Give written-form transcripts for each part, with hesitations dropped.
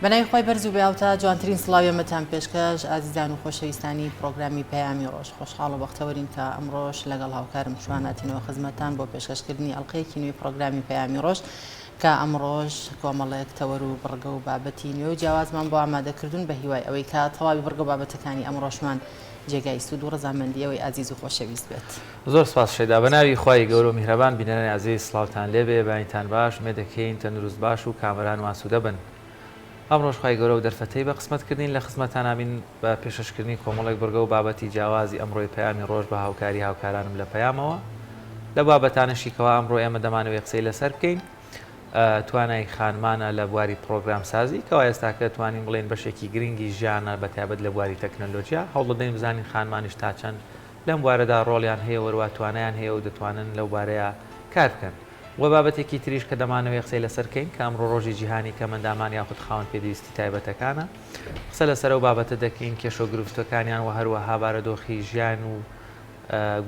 بەناوی خۆی بەرز و بێاوتە جوانترین سڵاوێمەتان پێشکەش ئازیزان و خۆشەویستانی پرۆگرامی پەیامی ڕۆژ خۆشحاڵ و بەختەوەرین کە ئەمڕۆژ لەگەڵ هاوکارم شواناتینەوە خزمەتان بۆ پێشکەشکردنی ئەڵقەیەکی نوێی پرۆگرامی پەیامی ڕۆژ کە ئەمڕۆژ کۆمەڵێک تەوەر و بڕگە و بابەتی نوێ و جیاوازمان بۆ ئامادەکردن بە هیوای ئەوەی کە تەواوی بڕگە و بابەتەکانی ئەمڕۆژمان جێگای سوود و ڕەزامەندیەوەی ئازیز و خۆشەویست بێت. زۆر سپاس شێدا بەناوی خوای گەورە و میهرەبان بینەرانی عەزیز سڵاوتان لێبێ باینتان باش مێدەکەین تەندروست باش و کامەران و ئاسوودە بن. ئەمڕۆژ خوای گەورە و دەرفەتەی بە قسمەتکردین لە خزمەتان ئامین بە پێشکەشکردنی کۆمەڵێک بڕگە و بابەتی جیاوازی ئەمڕۆی پەیامی ڕۆژ بە هاوکاری هاوکارانم لە پەیامەوە لە بابەتانەشیکەوە ئەمڕۆ ئێمە دەمانەوێت قسەی لەسەر بکەین توانای خانمانە لە بواری پرۆگرام سازی کەوا ئێستاکە توانین بڵێن بەشێکی گرنگی ژیانە بەتایبەت لە بواری تەکنۆلۆژیا هەوڵ دەدەین بزانین خانمانیش تا چەند لەم بوارەدا ڕۆڵیان هەیە وەروە توانایان هەیە و دەتوانن لەو بارەیە کار بکەن. وە بابەتێکی تریش کە دەمانەوێت قسەی لەسەر بکەین کە ئەمڕۆ ڕۆژی جیهانی کە منداڵان یاخود خاوەن پێویستی تایبەتەکانە قسە لەسەر ئەو بابەتە دەکەین کێشە و گرفتوەکانیان و هەروەها بارەدۆخی ژیان و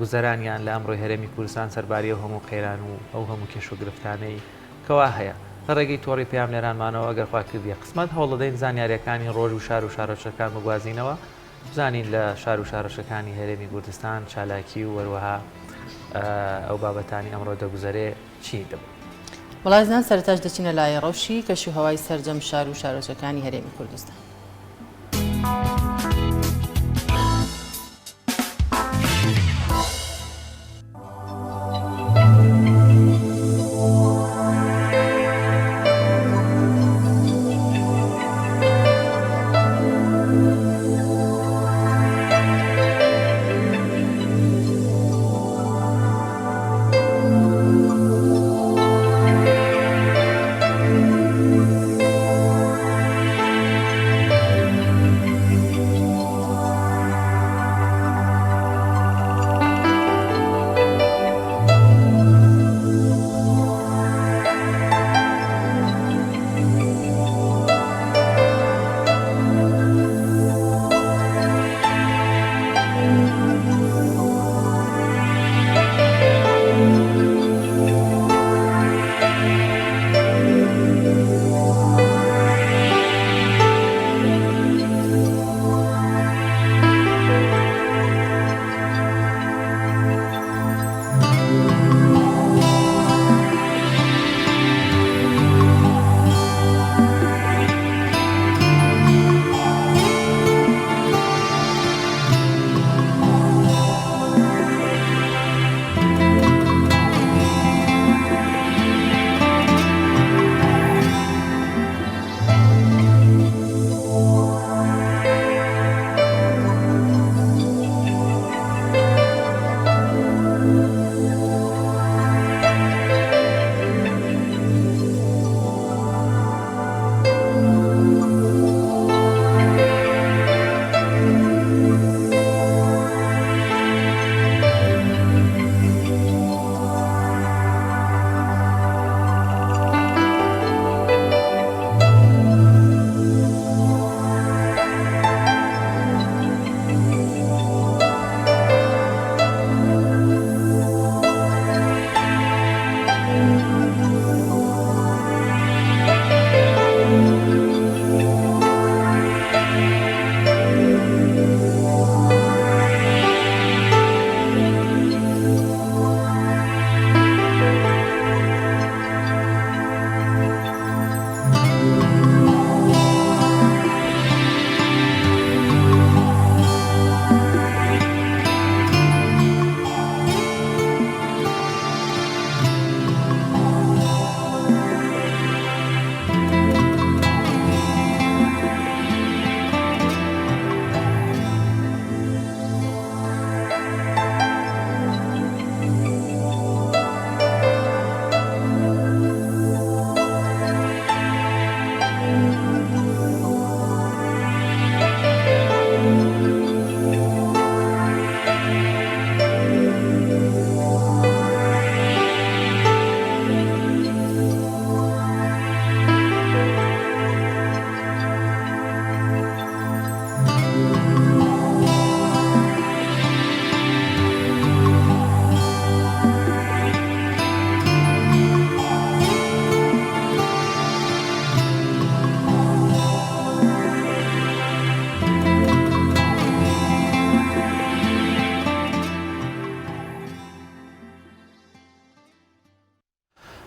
گوزەرانیان لە ئەمڕۆی هەرێمی کوردستان سەرباری و هەموو قەیران و ئەو هەموو کێش و گرفتانەی کەوا هەیە. ڕێگەی تۆڕی پێیام لێرانمانەوە ئەگەر خوا کردیە قسمەت هەوڵ دەدەین زانیاریەکانی ڕۆژ و شار و شارۆچەکان بگوازینەوە بزانین لە شار و شارۆچەکانی هەرێمی کوردستان چالاکی و وەروەها ئەو بابەتانی ئەمڕۆ دەگوزارێ چی دەبێت. وڵازان سەرتاش دەچینە لای ڕەوشی کەشی هەوای سەرجەم شار و شارۆچەکانی هەرێمی کوردستان.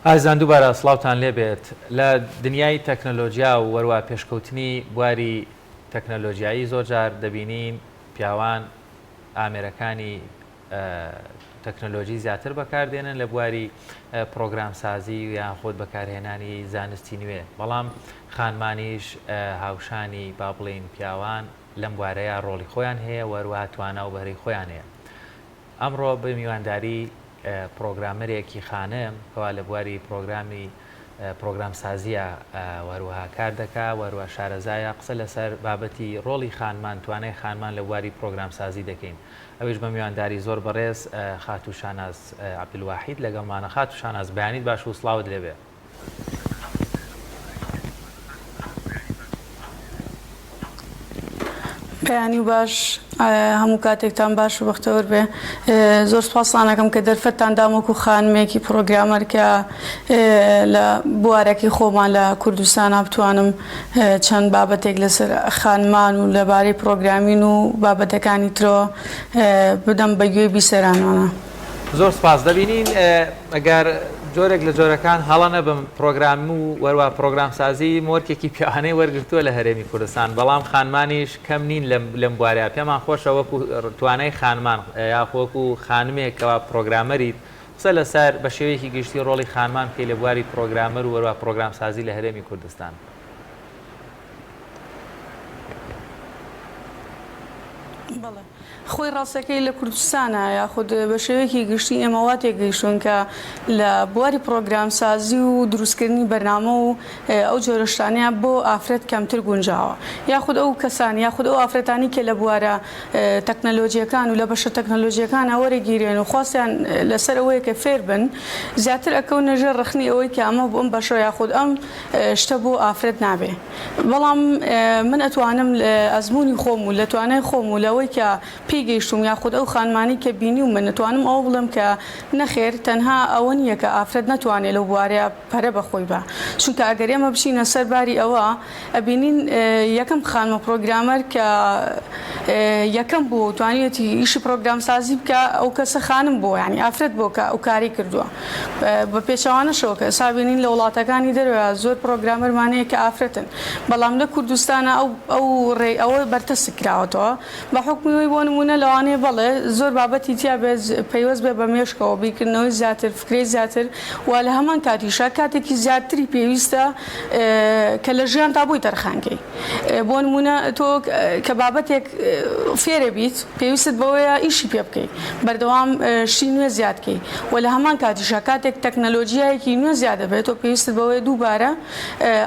ئازان دووبارە سڵاوتان لێبێت لە دنیای تەکنەلۆژیا و وەروە پێشکەوتنی بواری تەکنەلۆژیایی زۆرجار دەبینین پیاوان ئامێرەکانی تەکنەلۆژی زیاتر بەکاردێنن لە بواری پرۆگرامسازی یان خۆت بەکارهێنانی زانستی نوێ بەڵام خانمانیش هاوشانی با بڵین پیاوان لەم بوارەیە ڕۆڵی خۆیان هەیە وەروە توانە و بەهرەی خۆیان هەیە. ئەمڕۆ بە میوانداری پرۆگرامەرێکی خانم کەوا لە بواری پرۆگرامسازیە وەروەها کار دەکا وەروە شارەزایە قسە لەسەر بابەتی ڕۆڵی خانمان توانای خانمان لە بواری پرۆگرامسازی دەکەین. ئەوش بە میوانداری زۆر بەڕێز خاتو شاناز عەبدولواحید لەگەڵمانە. خاتو شاناز بەیانیت باش و سڵاوت لێبێ. پەیانی باش هەموو کاتێکتان باش و بەختەوەر بێ. زۆر سوپاسان دەکەم کە دەرفەتتان دامەکو خانمێکی پرۆگرامەر کە لە بوارێکی خۆمان لە کوردستانە بتوانم چەند بابەتێک لەسەر خانمان و لەبارەی پرۆگرامین و بابەتەکانی ترۆ بدەم بەگوێ بیسەرانوانە. زۆر سپاس. دەبینین ئەگەر جۆرێک لە جۆرەکان هەڵەنە بم پرۆگرام و وەروە پرۆگرامسازی مۆرکێکی پیاوانەی وەرگرتووە لە هەرێمی کوردستان بەڵام خانمانیش کەم نین لەم بوارەیە. پێمان خۆشە وەکو توانای خانمان یاخۆکو خانمێکەوە پرۆگرامەریت قسە لەسەر بە شێوەیەکی گشتی ڕۆڵی خانمان بکەی لە بواری پرۆگرامەر و وەروە پرۆگرامسازی لە هەرێمی کوردستان. خۆی ڕاستەکەی لە کوردستانە یاخود بە شێوەیەکی گشتی ئێمە واتێک گەیشتون کە لە بواری پرۆگرامسازی و دروستکردنی بەرنامە و ئەو جۆرە شتانەیە بۆ ئافرەت کەمتر گونجاوە یاخود ئەو کەسانی یاخود ئەو ئافرەتانی کە لە بوارە تەکنەلۆژیەکان و لە بەشە تەکنەلۆژیەکان وەرەگیرێن و خواستیان لەسەر ئەوەیە کە فێر بن زیاتر ئەکەونە ژێر ڕخنی ئەوەی کە ئەمە بۆ ئەم بەشە یاخود ئەم شتە بۆ ئافرەت نابێ. بەڵام من ئەتوانم لە ئەزمموی خۆم و لە توانای خۆم و لەوەی کە گەیشتم یاخود ئەو خانمانی کە بینی و من نتوانم ئەو بڵم کە نەخێر تەنها ئەوە نییە کە ئافرەت ناتوانێت لەو بوارەیە پەرە بەخۆی بە چونکە ئەگەر ئێمە بچینە سەرباری ئەوە ئەبینین یەکەم خانمە پرۆگرامەر کە یەکەم بوو توانێتی ئیشی پرۆگرامسازی بکە ئەو کەسە خانم بووە ینی ئافرەت بۆ کە ئەو کاری کردووە بە پێچەوانەشەوە کە ئێستا بینین لە وڵاتەکانی دەروە زۆر پرۆگرامەرمانەیە کە ئافرەتن بەڵام لە کوردستانە ئەوە بەرتەس کراوەتەوە بە حکمیەوەی بۆ نمونە لەوانەیە بەڵێ زۆر بابەتی تیا پەیوەست بێ بە مێشکەوە بیکردنەوەی زیاتر فکرەی زیاتر وا لە هەمان کاتیشە کاتێکی زیاتری پێویستە کە لە ژیان تا بووی تەرخانکەی بۆ نمونە تۆ کە بابەتێک فێرە بیت پێویستت بەوەیە ئیشی پێ بکەیت بەردەوام شتی نوێ زیادکەی و لە هەمان کاتیشە کاتێک تەکنەلۆژیایەکی نوێ زیادە بێت تۆ پێویستت بەوەیە دووبارە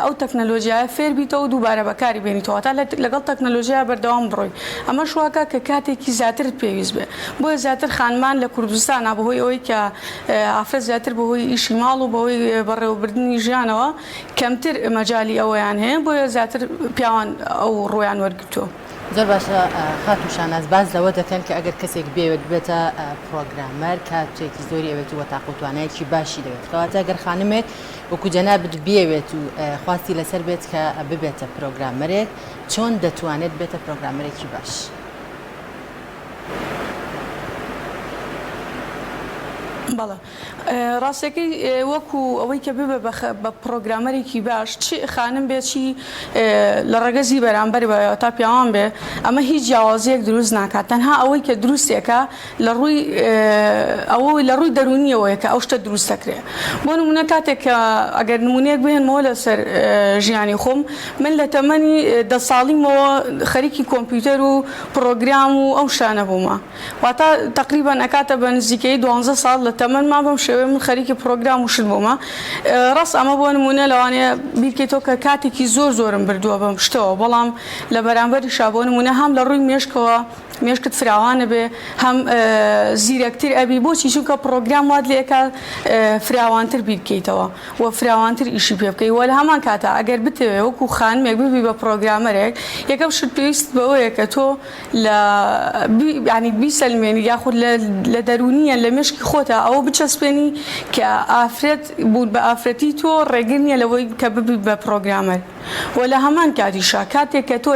ئەو تەکنەلۆژیایە فێر بیتەوە و دووبارە بەکاری بێنیتەوە تا لەگەڵ تەکنەلۆژیای بەردەوام بڕۆی ئەمە شواکە کە کاتێکی زیاتر پێویست بێ بۆیە زیاتر خانمان لە کوردستانە بەهۆی ئەوەی کە ئافرەت زیاتر بەهۆی ئیشی ماڵ و بەهۆی بەڕێوەبردننی ژیانەوە کەمتر مەجای ئەوەیان هەیە بۆیە زیاتر پیاوان ئەو ڕۆیان وەرگرتووە. زۆر باشە خاتو شاناز باز لەوە دەکەن کە ئەگەر کەسێک بێوێت بێتە پرۆگرامەر کاتێکی زۆری ئەوێت و تاقوتوانایەکی باشی دەوێت کەواتە ئەگەر خانمێک وەکو جەنابت بێوێت و خواستی لەسەر بێت کە ببێتە پرۆگرامەرێک چۆن دەتوانێت بێتە پرۆگرامەرێکی باش؟ بەڵێ ڕاستەکەی وەکو ئەوەی کە ببێ بە پرۆگرامەرێکی باش چی خانم بێت چی لە ڕێگەزی بەرامبەر بە تا پیاوان بێ ئەمە هیچ جیاوازیەک دروست ناکات تەنها ئەوەی کە دروستێکە لە ڕووی دەرونیەوەیە کە ئەو شتە دروست دەکرێت بۆ نمونە کاتێک کە ئەگەر نمونەیەک بهێنمەوە لەسەر ژیانی خۆم من لە تەمەنی 10 ساڵیمەوە خەریکی کۆمپیوتەر و پرۆگرام و ئەو شانە بوومە واتە تقریبان ئەکاتە بە نزیکەی 12 ساڵ لە تەمەن ما بەم شێوەیە من خەریکی پرۆگرام وشت بوومە ڕاست ئەمە بۆ نمونە لەوانەیە بیرکەیتەوە کە کاتێکی زۆرم بردووە بەم شتەوە بەڵام لە بەرامبەریشا بۆ نمونە هەم لە ڕووی مێشکەوە مێشکت فراوانە بێ هەم زیرەکتر ئەبی بۆچی چونکە پرۆگرام وات لێکە فراوانتر بیرکەیتەوە و فراوانتر ئیشی پێ بکەی وە لە هەمان کاتە ئەگەر بتەوێ وەکو خانمێک ببی بە پرۆگرامەرێک یەکەم شت پێویست بەوەیە کە تۆ لە ینی بیسەلمێنی یاخود لە دەرونیە لە مێشکی خۆتە ئەوە بچەسپێنی کە ئافرەت بوو بە ئافرەتی تۆ ڕێگر نییە لەوەی کە ببی بە پرۆگرامەر و لە هەمان کاتیشا کاتێک کە تۆ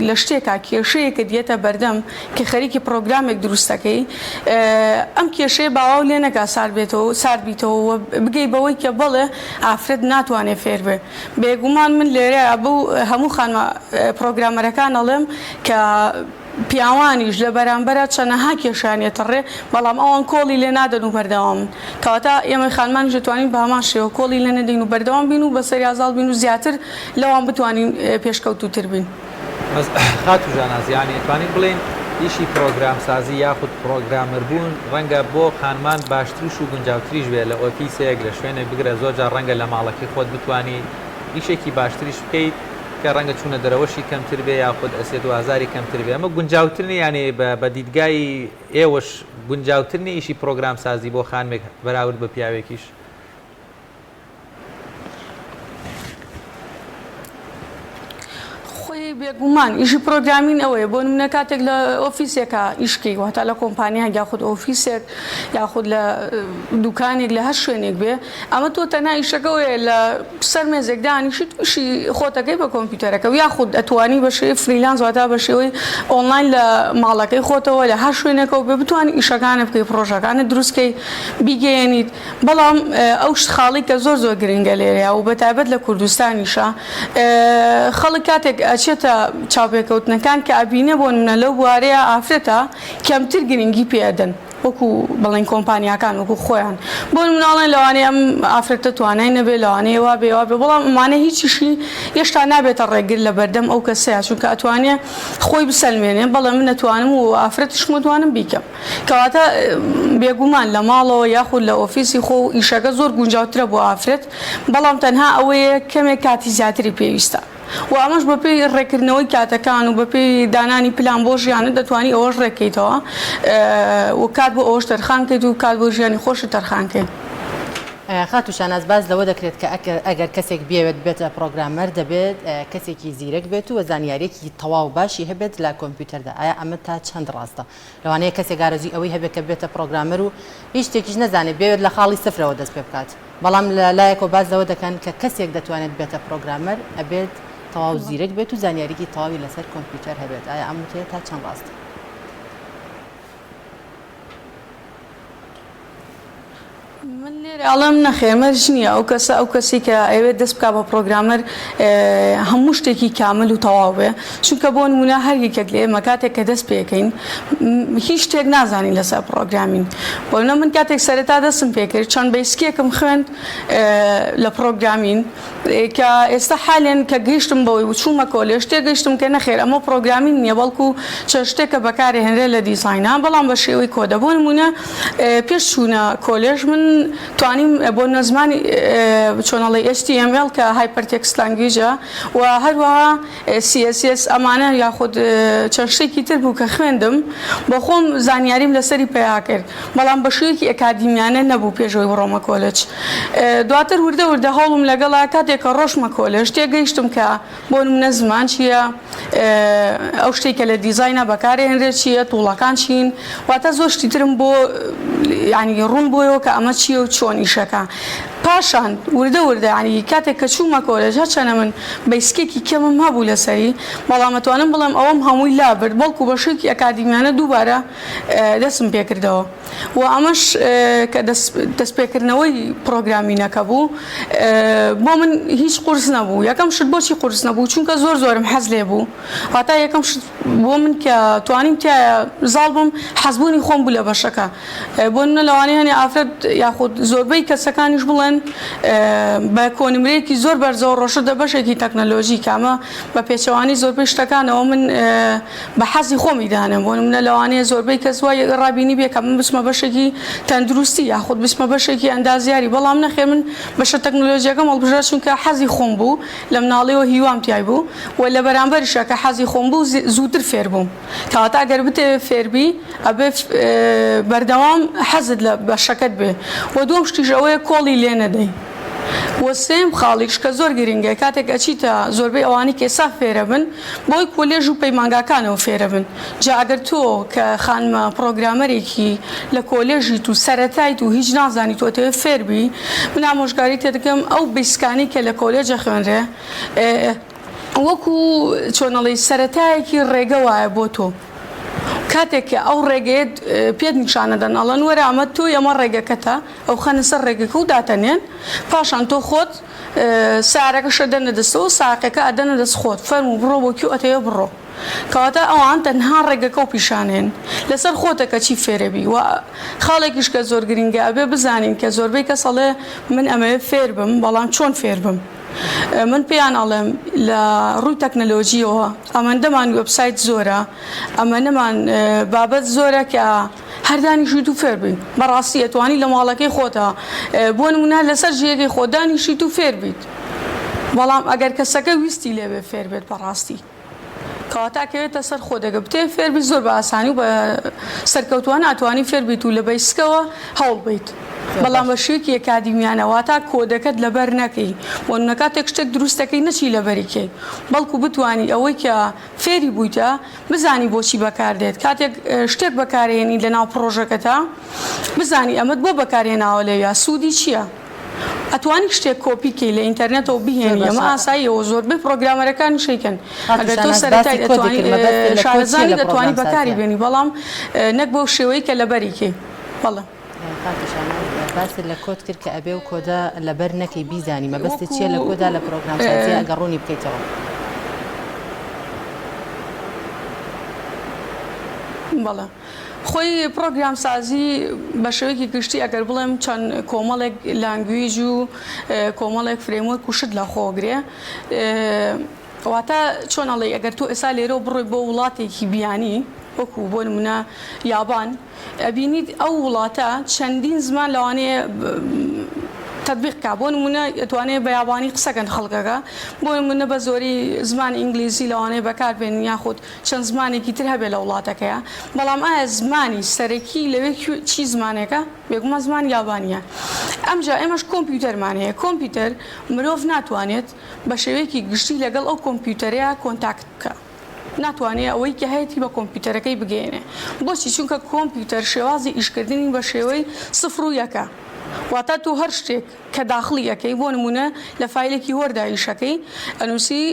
لە شتێکا کێشەیەکە دیێتە بەردەم کە خەریکی پرۆگرامێک دروستەکەی ئەم کێشەیە باواو لێ نەکا سار بیتەوە بگەی بەوەی کە بڵێ ئافرەت ناتوانێت فێر بێ بێگومان من لێرە بوو هەموو خانمە پرۆگرامەرەکان ئەڵێم کە پیاوانیش لە بەرامبەرە چەنەها کێشانێتە ڕێ بەڵام ئەوان کۆڵی لێ نادەن و بەردەوام کەواتە ئێمە خانمانیش دەتوانین بە هەمان شێوە کۆڵی لێ نەدەین و بەردەوام بین و بەسەر یازاڵ بین و زیاتر لەوان بتوانین پێشکەوتوتر بین. خاتو ژانازیانی توانین بڵێن ئیشی پرۆگرام سازی یاخود پرۆگرامەر بوون ڕەنگە بۆ خانمان باشتریش و گونجاوتریش بێ لە ئۆفیسێک لە شوێنێک بگرە زۆرجار ڕەنگە لە ماڵەکەی خۆت بتوانی ئیشێکی باشتریش بکەیت کە ڕەنگە چوونە دەرەوەشی کەمتر بێ یاخود ئەسێت و ئازاری کەمتر بێ ئەمە گونجاوترنی یانێ بە دیدگای ئێوەش گونجاوترنی ئیشی پرۆگرام سازی بۆ خانمێک بەراورد بە پیاوێکیش. بێگومان ئیشی پرۆگرامین ئەوەیە بۆ نمونە کاتێک لە ئۆفیسێکە ئیشکی واتە لە کۆمپانیا یاخود ئۆفیسێک یاخود لە دوکانێک لە هەر شوێنێک بێ ئەمە تۆ تەنها ئیشەکەوەیە لە سەر مێزێکدانیشت ئیشی خۆتەکەی بە کۆمپیوتەرەکە و یاخود ئەتوانی بە شێوەی فریلانس واتە بە شێوەی ئۆنلاین لە ماڵەکەی خۆتەوە لە هەر شوێنێکەوە بێ بتوانانی ئیشەکانە بکەی پرۆژەکانت دروستکەی بیگەێنیت بەڵام ئەو خاڵی کە زۆر زۆر گرنگە لێرەیە و بەتایبەت لە کوردستانیشە خەڵک کاتێک ئەچێتە چاوپێکەوتنەکان کە ئەبینێ بۆ نمونە لەو بوارەیە ئافرەتە کەمتر گرنگی پێدەن وەکو بڵین کۆمپانیاکان وەکو خۆیان بۆ مناڵێن لەوانەیە ئەم ئافرەتە توانای نەبێ لەوانەیە وا بێ بەڵام ئەمانە هیچیشی هێشتا نابێتە ڕێگر لە بەردەم ئەو کەسەیە چونکە ئەتوانێ خۆی بسەلمێنێ بەڵام من نەتوانم و ئافرەتیشم توانم بیکەم کەواتە بێگومان لە ماڵەوە یاخود لە ئۆفیسی خۆ ئیشەکە زۆر گونجاوترە بۆ ئافرەت بەڵام تەنها ئەوەیە کەمێک کاتی زیاتری پێویستە و ئەمەش بەپێی ڕێکردنەوەی کاتەکان و بەپێی دانانی پلان بۆ ژیانە دەتوانانی ئەوەش ڕێکیتەوە و کات بۆ ئەوەش تەرخان کەیت و کات بۆ ژیانی خۆشی تەرخانکەین. خاتو شاناز باز لەوە دەکرێت کە ئەگەر کەسێک بێوێت بێتە پرۆگرامەر دەبێت کەسێکی زیرەک بێت و زانیاریەکی تەواو باشی هەبێت لە کۆمپیوتەردا ئایا ئەمە تا چەند ڕاستە لەوانەیە کەسێک ئارەزوی ئەوەی هەبێت کە بێتە پرۆگرامەر و هیچ شتێکیش نەزانێت بێوێت لە خاڵی سفرەوە دەست پێ بکات بەڵام لایەکەوە باز لەوە دەکەن کە کەسێک دەتوانێت بێتە پرۆگرامەر ئەبێت تەواو زیرەک بێت و زانیاریکی تەواوی لەسەر کۆمپیوتەر هەبێت ئایا ئەم وتەیە تا چەند ڕاستە؟ من لێرە ئەڵێم نەخێمەرش نییە ئەو کەسی کە ئەوێت دەست بکات بە پرۆگرامەر هەموو شتێکی کامل و تەواو بێ چونکە بۆ نمونە هەر یەکێک لێ ئێمە کاتێک کە دەست پێکەین هیچ شتێک نازانین لەسەر پرۆگرامین بۆ من کاتێک سەرەتا دەستم پێکرد چەند بیسکێکم خوێند لە پرۆگرامین کە ئێستا حالێن کە گەیشتم بەوەی و چوومە کۆلێژ شتێک گەیشتم کە نەخێر ئەمە پرۆگرامین نییە بەڵکو چەند شتێکە بەکارێ هێنرێ لە دیزاینە بەڵام بە شێوەی کۆدە بۆ نمونە پێش چوونە کۆلێژ من توانیم بۆ نەزمانی چۆنەڵی HTML کە هایپەرتێکست لانگویجە و هەروەها CSS ئەمانە یاخود چەند شتێکی تر بوو کە خوێندم بۆ خۆم زانیاریم لەسەری پیا کرد بەڵام بە شێوەیەکی ئەکادیمیانە نەبوو پێشەوەی بڕۆمە کۆلێج دواتر وردە هەوڵم لەگەڵا کاتێک کە ڕۆژمە کۆلێژ تێگەیشتم کە بۆ نمونە زمان چییە ئەو شتێکە لە دیزاینە بەکارهێنرێت چییە تووڵەکان چین واتە زۆر شتی ترم بۆ ینی ڕوون بۆیەوە کە ئەمە چییە و چۆن ئیشەکە پاشان وردە ینی کاتێک کە چوومە کۆلێژ هەرچەنە من بیسکێکی کەمم هەبوو لەسەری بەڵام ئەتوانم بڵێم ئەوەم هەمووی لابرد بەڵکو بە شێوەیەکی ئەکادیمیانە دووبارە دەستم پێکردەوە و ئەمەش کە دەستپێکردنەوەی پرۆگرامینەکە بوو بۆ من هیچ قورس نەبوو یەکەم شت بۆچی قورس نەبوو چونکە زۆرم حەز لێ بوو هەتا یەکەم شت بۆ من کە توانیم تایە زاڵ بم حەزبوونی خۆم بوو لە بەشەکە بۆ منە لەوانەیە هەنێ ئافرەت یاخود زۆربەی کەسەکانیش بڵێن بە کۆنمرەیەکی زۆر بەرزەوە ڕۆشتە بەشێکی تەکنەلۆژی کامە بە پێچەوانی زۆربەی شتەکانەوە من بە حەزی خۆمی دانم بۆ منە لەوانەیە زۆربەی کەس وای ڕابینی بێ کە من بسمە بەشێکی تەندروستی یاخود بسمە بەشێکی ئەندازیاری بەڵام نەخێ من بەشە تەکنۆلۆژیەکەم هەڵبژار چونکە حەزی خۆم بوو لە مناڵیەوە هیوام تیای بوو و لە بەرامبەریشە کە حەزی خۆم بوو زووتر فێر بووم کەواتە ئەگەر بتێ فێربی ئەبێ بەردەوام حەزت لە بەشەکەت بێ و دووەم شتیش ئەوەیە کۆڵی لێ نەدەی و وە سێم خاڵیش کە زۆر گرنگە کاتێک ئەچیتە زۆربەی ئەوانی کێسا فێرە بن بۆی کۆلێژ و پەیمانگاکانەوە فێرە بن جا ئەگەر تۆ کە خانمە پرۆگرامەرێکی لە کۆلێژیت و سەرەتایت و هیچ نازانی تۆ تێ فێربی من ئامۆژگاری تێ دەکەم ئەو بیسکانی کە لە کۆلێجە خوێنرێ وەکو چۆنەڵی سەرەتایەکی ڕێگە وایە بۆ تۆ کاتێککە ئەو ڕێگەیت پێت نیشانەدەن ئەڵەن وەرە ئەمە تۆ ئەمە ڕێگەکەتە ئەو خەنە سەر ڕێگەکە و داتەنێن پاشان تۆ خۆت سارەکەشە دەنە دەستەوە ساقەکە ئەدەنە دەست خۆت فەرمو بڕۆ بۆ کیو ئەتەیە بڕۆ کەواتە ئەوان تەنها ڕێگەکە و پیشانێن لەسەر خۆتەکە چی فێرەبی و خاڵێکیش کە زۆر گرنگە ئەبێ بزانین کە زۆربەی کەس ئەڵێ من ئەمەوێ فێر بم بەڵام چۆن فێر بم من پێیان ئەڵێم لە ڕووی تەکنەلۆژیەوە ئەمەندەمان وێبسایت زۆرە ئەمەنەمان بابەت زۆرە کە هەردانیشی تو فێر بین بەڕاستی ئەتوانی لە ماڵەکەی خۆتە بۆ نمونە لەسەر ژێگەی خۆدانیشی تو فێر بیت بەڵام ئەگەر کەسەکە ویستی لێبێ فێر بێت بەڕاستی کەواتاکەوێتە سەر خۆ دەگە بتێ فێربی زۆر بە ئاسانی و بە سەرکەوتوان ناتوانانی فێربیت و لە بەیسکەوە هەوڵ بیت بەڵام بە شوێکی ئەکادیمیانەوەتا کۆدەکەت لەبەر نەکەی بۆ نەکاتێک شتێک دروستەکەی نەچی لەبەریکەی بەڵکو بتانی ئەوەی کە فێری بوویتە بزانی بۆچی بەکاردێت کاتێک شتێک بەکارهێنی لە ناو پرۆژەکەتە بزانی ئەمەد بۆ بەکارهێناوە لەوە سوودی چییە؟ ئەتوانی شتێک کۆپیکەی لە ئینتەرنێتەوە بهێنی ئەمە ئاساییەوە زۆربەی پرۆگرامەرەکانی شەیکەن ئەگەر تۆ سەرەتای شارەزانی دەتوانی بەکاری بێنی بەڵام نەک بەو شێوەیە کە لەبەریکەی بەڵێ باسی لە کۆت کرد کە ئەبێ و کۆدا لەبەر نەکەی بیزانی مەبەستی چییە لە کۆدا لە پرۆگرامسازی ئەگەڕۆنی بکەیتەوە بەڵێ خۆی پرۆگرام سازی بە شێوەیەکی گشتی ئەگەر بڵێم چەند کۆمەڵێک لانگویج و کۆمەڵێک فرێموەرک و شت لە خۆگرێ واتە چۆنەڵێ ئەگەر تۆ ئێستا لێرە بڕۆی بۆ وڵاتێکی بیانی وەکو بۆ نمونە یابان ئەبینیت ئەو وڵاتە چەندین زمان لەوانەیە تطبیقکە بۆ نمونە ئەتوانێت بە یابانی قسەکەن خەڵکەکە بۆ نمونە بە زۆری زمان ئینگلیزی لەوانەیە بەکاربێن یاخود چەند زمانێکی تر هەبێت لە وڵاتەکەیە بەڵام ئایا زمانی سەرەکی لەوێ چی زمانێکە بێگومان زمان یابانیە ئەمجا ئێمەش کۆمپیوتەرمان هەیە کۆمپیوتەر مرۆڤ ناتوانێت بە شێوەیەکی گشتی لەگەڵ ئەو کۆمپیوتەرەیە کۆنتاکت بکە ناتوانێت ئەوەی کە هەیەی بە کۆمپیوتەرەکەی بگەێنێ بۆچی چونکە کۆمپیوتەر شێوازی ئیشکردنی بە شێوەی سفر و یەکە واتە تو هەر شتێک کە داخلی یەکەی بۆ نمونە لە فایلێکی وەردایشەکەی ئەنووسی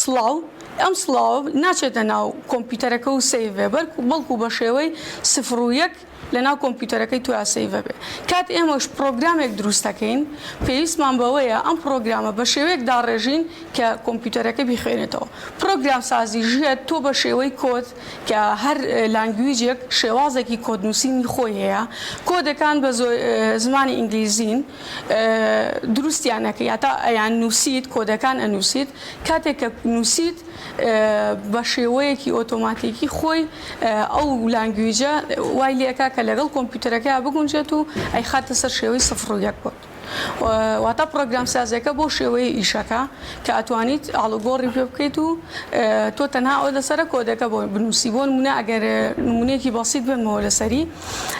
سڵاو ئەم سڵاو ناچێتە ناو کۆمپیوتەرەکە و سەیڤێ بەڵکو بە شێوەی سفر و یەک لە ناو کۆمپیوتەرەکەی تو سەیڤە بێ کات ئێمەش پرۆگرامێک دروستەکەین پێویستمان بەوەیە ئەم پرۆگرامە بە شێوەیەک داڕێژین کە کۆمپیوتەرەکە بیخوێنێتەوە پرۆگرام سازی ژێت تۆ بە شێوەی کۆد کە هەر لانگویجێک شێوازێکی کۆدنووسینی خۆی هەیە کۆدەکان بە زمانی ئینگلیزین دروستیانەکەی تا ئەیان نووسیت کۆدەکان ئەنووسیت کاتێک کە نووسیت بە شێوەیەکی ئۆتۆماتیکی خۆی ئەو لانگویجە وای لێکا کە لەگەڵ کۆمپیوتەرەکە بگونجێت و ئەی خاتە سەر شێوەی سفر و یەک بۆت واتە پرۆگرام سازەکە بۆ شێوەیە ئیشەکە کە ئەتوانیت ئاڵوگۆڕی پێ بکەیت و تۆ تەنها ئەو لەسەرە کۆدەکە بۆ بنووسی بۆ نمونە ئەگەر نمونەیەکی بەسیط بێنمەوە لەسەری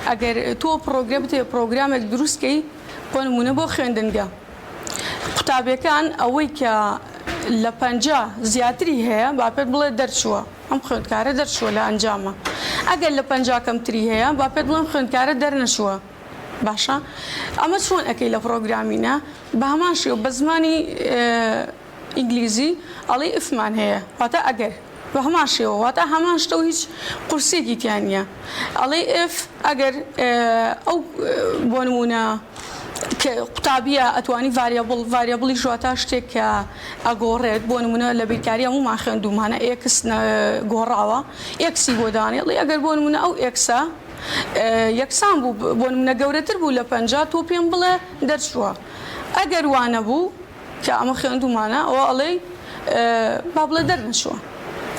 ئەگەر تۆ پرۆگرامێک دروستکەی بۆ نمونە بۆ خوێندنگە قوتابیەکان ئەوەی کە لە 50 زیاتری هەیە با پێت بڵێ دەرچووە ئەم خوێندکارە دەرچووە لە ئەنجامە ئەگەر لە 50 کەمتری هەیە با پێت بڵێم خوێندکارە دەرنەچووە باشە ئەمە چۆن ئەەکەی لە پرۆگرامینە بە هەمان شێوە بە زمانی ئینگلیزی ئەڵێ ئفمان هەیە واتە ئەگەر بە هەمان شێوە واتە هەمان شتە و هیچ قورسێکی تیان نییە ئەڵێ ئف ئەگەر ئەو بۆ نمونە کە قوتابیە ئەتوانی ڤاریابڵی ژواتە شتێک کە ئەگۆڕێت بۆ نمونە لە بیرکاری هەموومان خوێندومانە ئێکس گۆڕاوە ئێکسی بۆ دانێڵی ئەگەر بۆ نمونە ئەو ئێکسە یەکسان بوو بۆ نمونە گەورەتر بوو لە 50 تۆ پێم بڵێ دەرچووە ئەگەر وانە بوو کە ئەمە خوێندومانە ئەوە ئەڵێ با بڵێ دەرنەچووە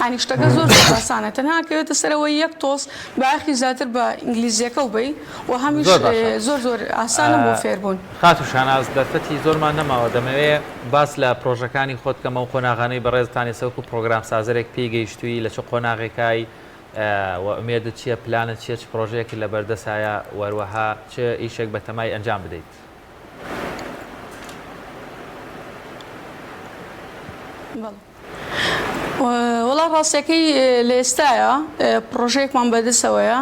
ئانی شتەکە زۆر باسانە تەنها کەوێتە سەرەوەی یەک تۆس باخی زیاتر بە ئینگلیزیەکە و بی و هەمیش زۆر ئاسانە بۆ فێربوون خاتوشاناز دەرفەتی زۆرمان نەماوە دەمەوێت باس لە پرۆژەکانی خۆت کەمە و قۆناغانەی بەڕێزتانی سەوکو پرۆگرام سازەرێک پێیگەیشتووی لە چ قۆناغێکایی ئومێدت چییە پلانت چیە چ پرۆژەیەکی لە بەردەسایە وەروەها چ ئیشێک بە تەمای ئەنجام بدەیت وڵا ڕاستەکەی لە ئێستاە پرۆژەیەکمان بەدەستەوەیە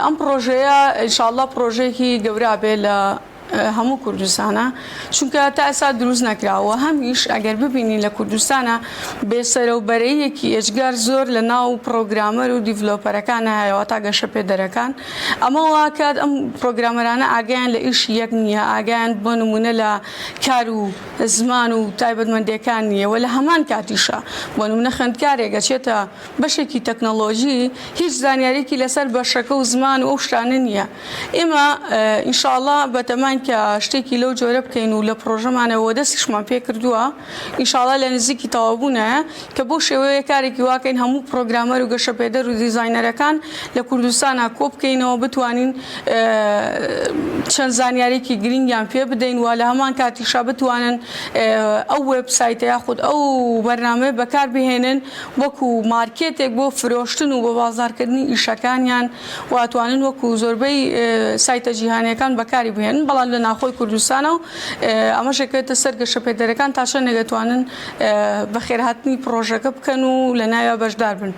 ئەم پرۆژەیە ئینشاءالله پرۆژەیەکی گەورە بێ لە هەموو کوردستانە چونکە تا ئێستا دروست نەکراوە هەمیش ئەگەر ببینی لە کوردستانە بێسەرەوبەرەیەکی ئێجگار زۆر لە ناو پرۆگرامەر و دیڤلۆپەرەکانە هەیەەوە تا گەشە پێدەرەکان ئەمە واکات ئەم پرۆگرامەرانە ئاگیان لە ئیش یەک نییە ئاگیان بۆ نمونە لە کار و زمان و تایبەتمەندیەکان نییەوە لە هەمان کاتیشە بۆ نمونە خوێندکارێکە چێتە بەشێکی تەکنۆلۆژی هیچ زانیارێکی لەسەر بەشەکە و زمان و ئەو شتانە نییە ئێمە ئینشاءالله بەتەمان کە شتێکی لەو جۆرە بکەین و لە پرۆژەمانەوە دەستیشمان پێ کردووە ئینشاءالله لە نزیکی تەوابوونە کە بۆ شێوەیە کارێکی واکەین هەموو پرۆگرامەر و گەشەپێدەر و دیزاینەرەکان لە کوردستانە کۆ بکەینەوە بتوانین چەند زانیارێکی گرنگیان پێ بدەین و لە هەمان کاتیشا بتوانن ئەو وێبسایتە یاخود ئەو بەرنامەیە بەکار بهێنن وەکو مارکێتێک بۆ فرۆشتن و بۆ بازارکردنی ئیشەکانیان واتوانن وەکو زۆربەی سایتە جیهانیەکان بەکاری بهێنن بەڵام لە ناخۆی کوردستانە و ئەمەشێکێتە سەر گەشەپێدەرەکان تا چەندێک دەتوانن بەخێرهاتنی پرۆژەکە بکەن و لە ناویە بەشدار بن.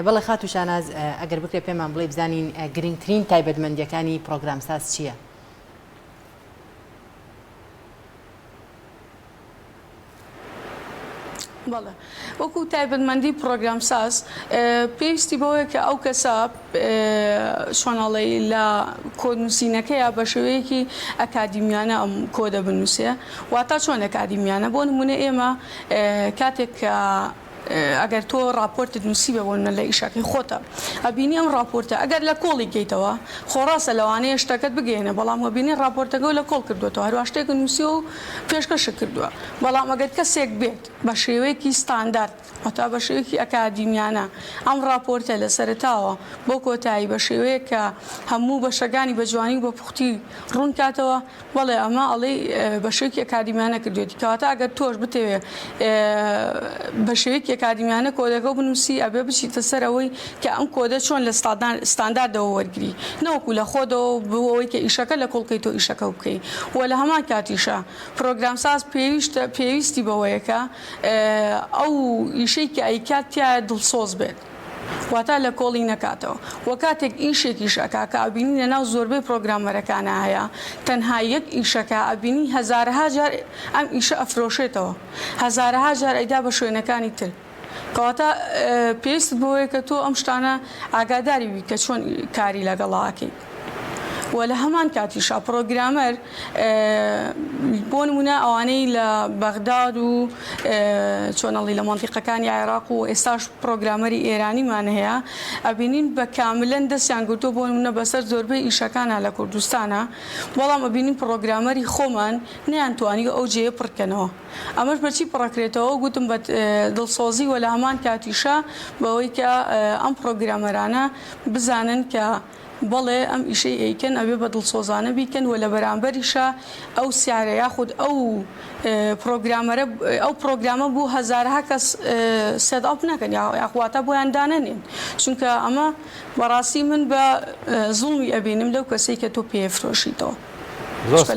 بەڵێ خاتو شاناز ئەگەر بکرێ پێمان بڵێ بزانین گرنگترین تایبەتمەندیەکانی پرۆگرامساز چییە؟ بەڵێ وەکو تایبەتمەندی پرۆگرامساز پێویستی بەوەیە کە ئەو کەسە شۆناڵی لە کۆدنووسینەکەیە بە شێوەیەکی ئەکادیمیانە ئەم کۆدە بنووسێ واتە چۆن ئەکادیمیانە بۆ نمونە ئێمە کاتێک کە ئەگەر تۆ راپۆرتت نووسی بەبوون لە ئیشەکەی خۆتە ئەبینی ئەم راپۆرتە ئەگەر لە کۆڵی گەیتەوە خۆڕاستە لەوانەیە شتەکەت بگەێنە بەڵام وەبینی راپۆرتەکە لە کۆڵ کردوێتەوە هەروە شتێک نووسی و پێشکەشە کردووە بەڵام ئەگەر کەسێک بێت بە شێوەیەکی ستاندارد هەتا بە شێوەیەکی ئەکادیمیانە ئەم راپۆرتە لە سەرتاوە بۆ کۆتایی بە شێوەیە کە هەموو بەشەکانی بە جوانی بە پوختی ڕوون کاتەوە بەڵێ ئەمە ئەڵێ بە شێوەیەکی ئەکادیمیانە کردوێتی کەواتە ئەگەر تۆش بتەوێ بە شێوەیەکی ئەکادیمیانە کۆدەکە بنووسی ئەبێ بچیتە سەرەوەی کە ئەم کۆدە چۆن لە ستانداردەوە وەرگری نەوەکو لە خۆدەوە بۆەوەی کە ئیشەکە لە کۆڵکەی تۆ ئیشەکە بکەی و لە هەمان کاتیشە پرۆگرامساز پێویستی بەوەیەکە ئەو ئیشەی کە ئەیکات تیا دڵسۆز بێت واتە لە کۆڵی نەکاتەوە وە کاتێک ئیشێکیش ئەکا کە ئەبینی لەناو زۆربەی پرۆگرامەرەکانە هەیە تەنها یەک ئیشەکە ئەبینی هەزارها جار ئەم ئیشە ئەفرۆشێتەوە هەزارها جار ئەیدا بە شوێنەکانی تر کەواتە پێویست بۆیە کە تۆ ئەم شتانە ئاگاداری بی کە چۆن کاری لەگەڵاکەی و لە هەمان کاتیشا پرۆگرامەر بۆ نمونە ئەوانەی لە بەغداد و چۆنەڵی لە مۆنتیقەکانی عێراق و ئێستاش پرۆگرامەری ئێرانیمان هەیە ئەبینین بە کاملەن دەستیان گرتووە بۆ نمونە بەسەر زۆربەی ئیشەکانە لە کوردستانە بەڵام ئەبینین پرۆگرامەری خۆمان نەیانتوانی ئەو جێ پڕکەنەوە ئەمەش بەچی پڕەکرێتەوە گوتم بە دڵسۆزی و لە هەمان کاتیشە بەوەی کە ئەم پرۆگرامەرانە بزانن کە بەڵێ ئەم ئیشەی ئەیکەن ئەوێ بە دڵسۆزانە بیکەن و لە بەرامبەریشە ئەو سیارە یاخود ئەو پرۆگرامە بوو هەزارها کەس سێداپ نەکەن یاخواتە بۆیان دانەنێن چونکە ئەمە بەڕاستی من بە زوڵمی ئەبینم لەو کەسەی کە تۆ پێفرۆشیتەوە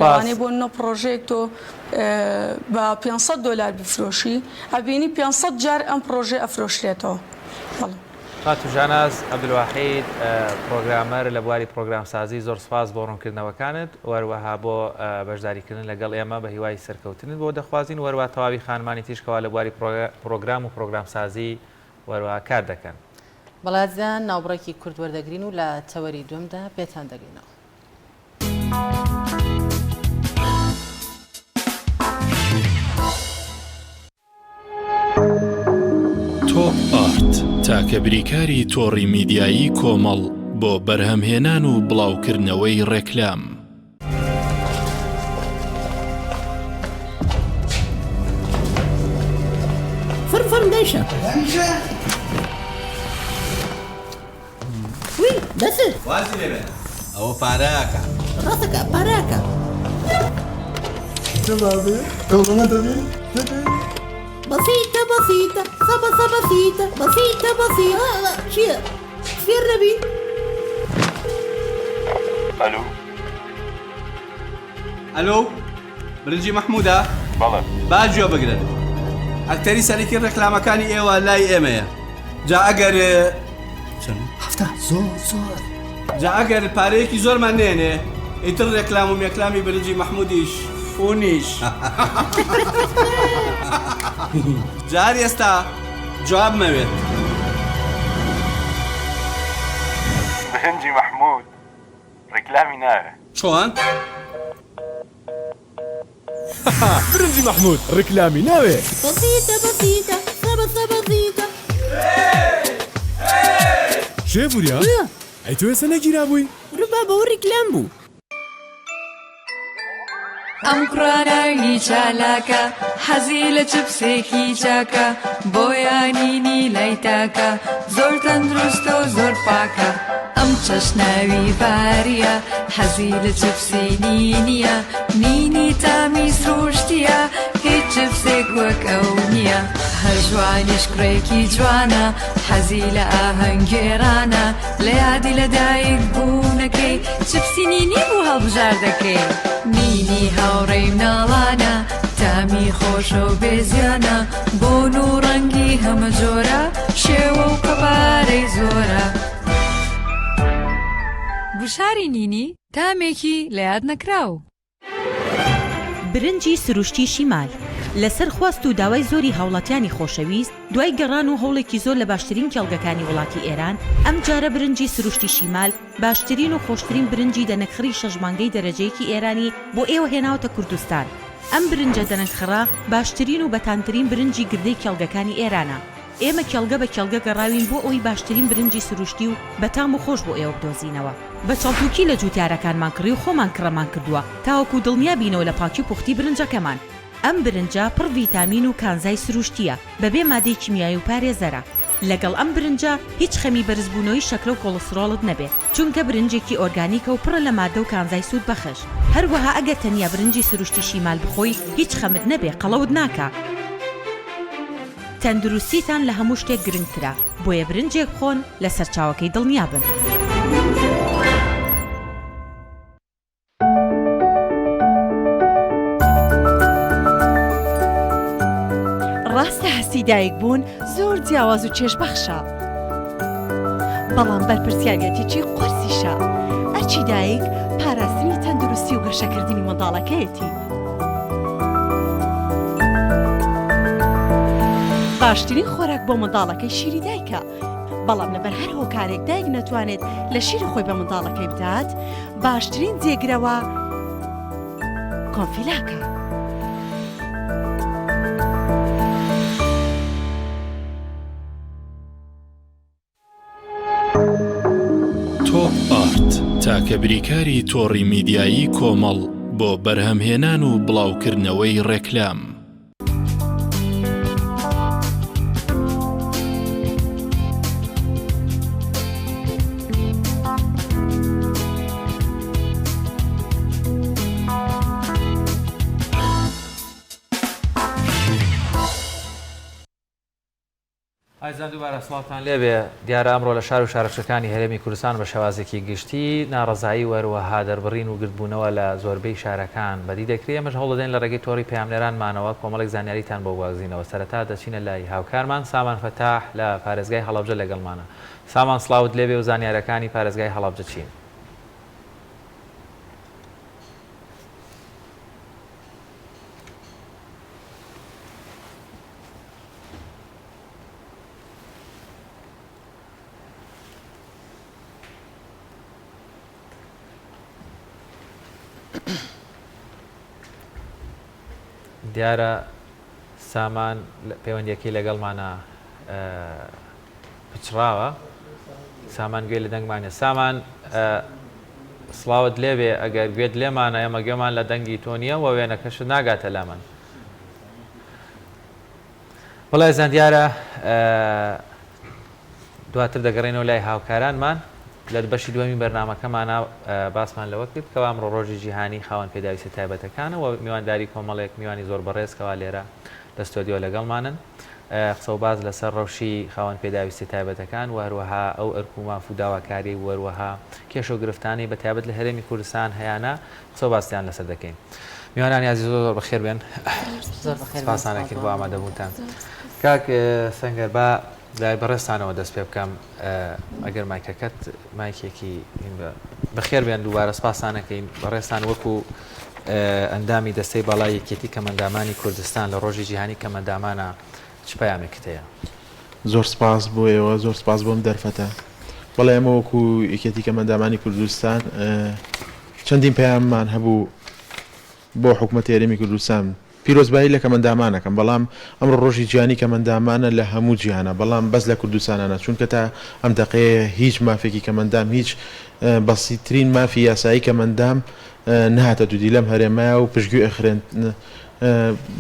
لەوانەیە بۆ نە پرۆژەیەک تۆ بە $500 بفرۆشی ئەبینی 500 جار ئەم پرۆژێ ئەفرۆشرێتەوە. خاتو ژاناز عەبدولواحید پرۆگرامەر لە بواری پرۆگرامسازی زۆر سپاس بۆ ڕوونکردنەوەکانت وەروەها بۆ بەشداریکردن لەگەڵ ئێمە بە هیوای سەرکەوتنت بۆ دەخوازین وەروە تەواوی خانمانی تیشکەوە لە بواری پرۆگرام و پرۆگرامسازی وەروە کار دەکەن. بەڵاتزان ناوبڕێکی کورد وەردەگرین و لە تەوەری دومدا پێتان دەگەینەوە. تۆپ ئارت تاکە بریکاری تۆڕی میدیایی کۆمەڵ بۆ بەرهەمهێنان و بڵاوکردنەوەی ڕێکلام. فرم دەیشە وی دەسێت وازی لێبێ ئەوە پارەکە ڕاستەکە پارەکە بسيطة بسيطة صبا بسيطة بسيطة بسيطة شيء فير نبي الو برنجي محمودة باجوە بگرن ئەکتەری سەرەکی ڕێکلامەکانی ئێوە لای ئێمەیە جا ئەگەر جا ئەگەر پارەیەکی زۆرمان نێنێ ئیتر ڕێکلام و مێکلامی برنجی مەحموودیش فونیش جار ئێستا جواب مەوێت برنجی محمود ڕێکلامی ناوێ چۆن؟ برنجی محمود ڕێکلامی ناوێ بسيطة بسيطة سبسة بسيطة شێفوریا ئەی تۆ ێستا نەگیرا بووی ڕبا بەوە ڕیکلام بوو ئەم کوڕاناوی چالاکە حەزی لە چپسێکی چاکە بۆیانینی لای تاکە زۆر تەندروستە و زۆر پاکە ئەم چەشناوی باریە حەزی لە چپسی نینیە نینی تامی سروشتیە هیچ چپسێک وەک ئەو نییە هەر جوانیش کوڕێکی جوانە حەزی لە ئاهەنگێرانە لە یادی لەدایک بوونەکەی چپسی نینی بوو هەڵبژار دەکەی نینی هاوڕێی مناڵانە تامی خۆشە و بێزیانە بۆن و ڕەنگی هەمە جۆرە شێوە و قەبارەی زۆرە گوشاری نینی تامێکی لە یاد نەکراو برنجی سروشتی شیمال لەسەر خواست و داوای زۆری هاوڵاتیانی خۆشەویست دوای گەڕان و هەوڵێکی زۆر لە باشترین کێڵگەکانی وڵاتی ئێران ئەم جارە برنجی سروشتی شیمال باشترین و خۆشترین برنجی دەنەکخڕی شەژمانگەی دەرەجەیەکی ئێرانی بۆ ئێوە هێناوتە کوردستان ئەم برنجە دەنەکخڕا باشترین و بەتانترین برنجی گردەی کێڵگەکانی ئێرانە ئێمە کێڵگە بە کێڵگە گەڕاوین بۆ ئەوی باشترین برنجی سروشتی و بەتام و خۆش بۆ ئێوە بدۆزینەوە بە چاڵتوکی لە جوتیارەکانمان کڕی و خۆمان کڕەمان کردووە تاوەکو دڵنیا بینەوە لە پاکی و پوختی برنجەکەمان ئەم برنجە پڕ ڤیتامین و کانزای سروشتیە بەبێ مادەی کیمیایی و پارێزەرە لەگەڵ ئەم برنجە هیچ خەمی بەرزبوونەوەی شەکرە و کۆڵەسترۆڵت نەبێت چونکە برنجێکی ئۆرگانیکە و پڕە لە مادە و کانزای سوود بەخش هەروەها ئەگەر تەنیا برنجی سروشتی شیمال بخۆی هیچ خەمت نەبێ قەڵەوت ناکە تەندروستیتان لە هەموو شتێک گرنگترە بۆیە برنجێک بخۆن لە سەرچاوەکەی دڵنیا بن ڕاستە هەستی دایک بوون زۆر جیاواز و چێژبەخشە بەڵام بەرپرسیارەتێکی قورسیشە ئەرچی دایک پاراستنی تەندروستی و گەشەکردنی منداڵەکەیەتی باشترین خۆراک بۆ منداڵەکەی شیری دایکە بەڵام لەبەر هەر هۆکارێک دایک نەتوانێت لە شیری خۆی بە منداڵەکەی بدات باشترین جێگرەوە کۆنفیلاکە تۆپ ئارت تاکە بریکاری تۆڕی میدیایی کۆمەڵ بۆ بەرهەمهێنان و بڵاوکردنەوەی ڕێکلام ئایزان دووبارە سڵاوتان لێبێ دیارە ئەمڕۆ لە شار و شارەچەکانی هەرێمی کوردستان بە شێوازێکی گشتی ناڕەزایی وەروەها دەربڕین و گرتبوونەوە لە زۆربەی شارەکان بەدی دەکرێت ئەمەش هەوڵدەدەین لە ڕێگەی تۆڕی پەیامنێرانمانەوە کۆمەڵێک زانیاریتان بۆ واگزینەوە سەرەتا دەچینە لای هاوکارمان سامان فەتاح لە پارێزگای هەڵەبجە لەگەڵمانە سامان سڵاوت لێبێ و زانیارەکانی پارێزگای هەڵەبجە چین دیارە سامان پەیوەندیەکەی لەگەڵمانە پچراوە سامان گوێ لە دەنگمانە سامان سڵاوت لێبێ ئەگەر گوێت لێمانە ئێمە گوێمان لە دەنگی تۆ نییە و وێنەکەشت ناگاتە لامەن وڵای زان دیارە دواتر دەگەڕێنەوە لای هاوکارانمان لە بەشی دووەمی بەرنامەکەمانە باسمان لەوە کرد کەوا ئەمڕۆ ڕۆژی جیهانی خاوەن پێداویستە تایبەتەکانە و میوانداری کۆمەڵێک میوانی زۆر بەڕێزکەوا لێرە لە ستۆدیۆ لەگەڵمانن قسە و باز لەسەر ڕەوشی خاوەن پێداویستی تایبەتەکان و هەروەها ئەو ئەرک و ماف و داواکاری وەروەها کێش و گرفتانی بە تایبەت لە هەرێمی کوردستان هەیەە قسە و باستیان لەسەر دەکەین میوانانی عزیز زۆر بەخێر بێن سپاسانێکی بۆ ئامادەبوونتان کاک سەنگەر با لای بەڕێستانەوە دەست پێ بکەم ئەگەر مایکەکەت مایکێکی بەخێر بێن دووبارە سپاسانەکەین بەڕێستان وەکو ئەندامی دەستەی باڵای یەکێتی کەمەندامانی کوردستان لە ڕۆژی جیهانی کەمەندامانە چ پەیامێکت هەیە؟ زۆر سپاس بۆ ئێوە زۆر سپاس بۆم دەرفەتە بەڵێ ئەمە وەکو یەکێتی کەمەندامانی کوردستان چەندین پەیاممان هەبوو بۆ حکوومەتی هەرێمی کوردستان پیرۆزبایی لە کەمەندامانەکەم بەڵام ئەمڕۆ ڕۆژی جیهانی کەمەندامانە لە هەموو جیهانە بەڵام بەس لە کوردستانانە چونکە تا ئەم دەقەیە هیچ مافێکی کەمەندام هیچ بەسیترین مافی یاسایی کەمەندام نهاتە دوودی لەم هەرێمایە و پشتگوێ ئەخرێن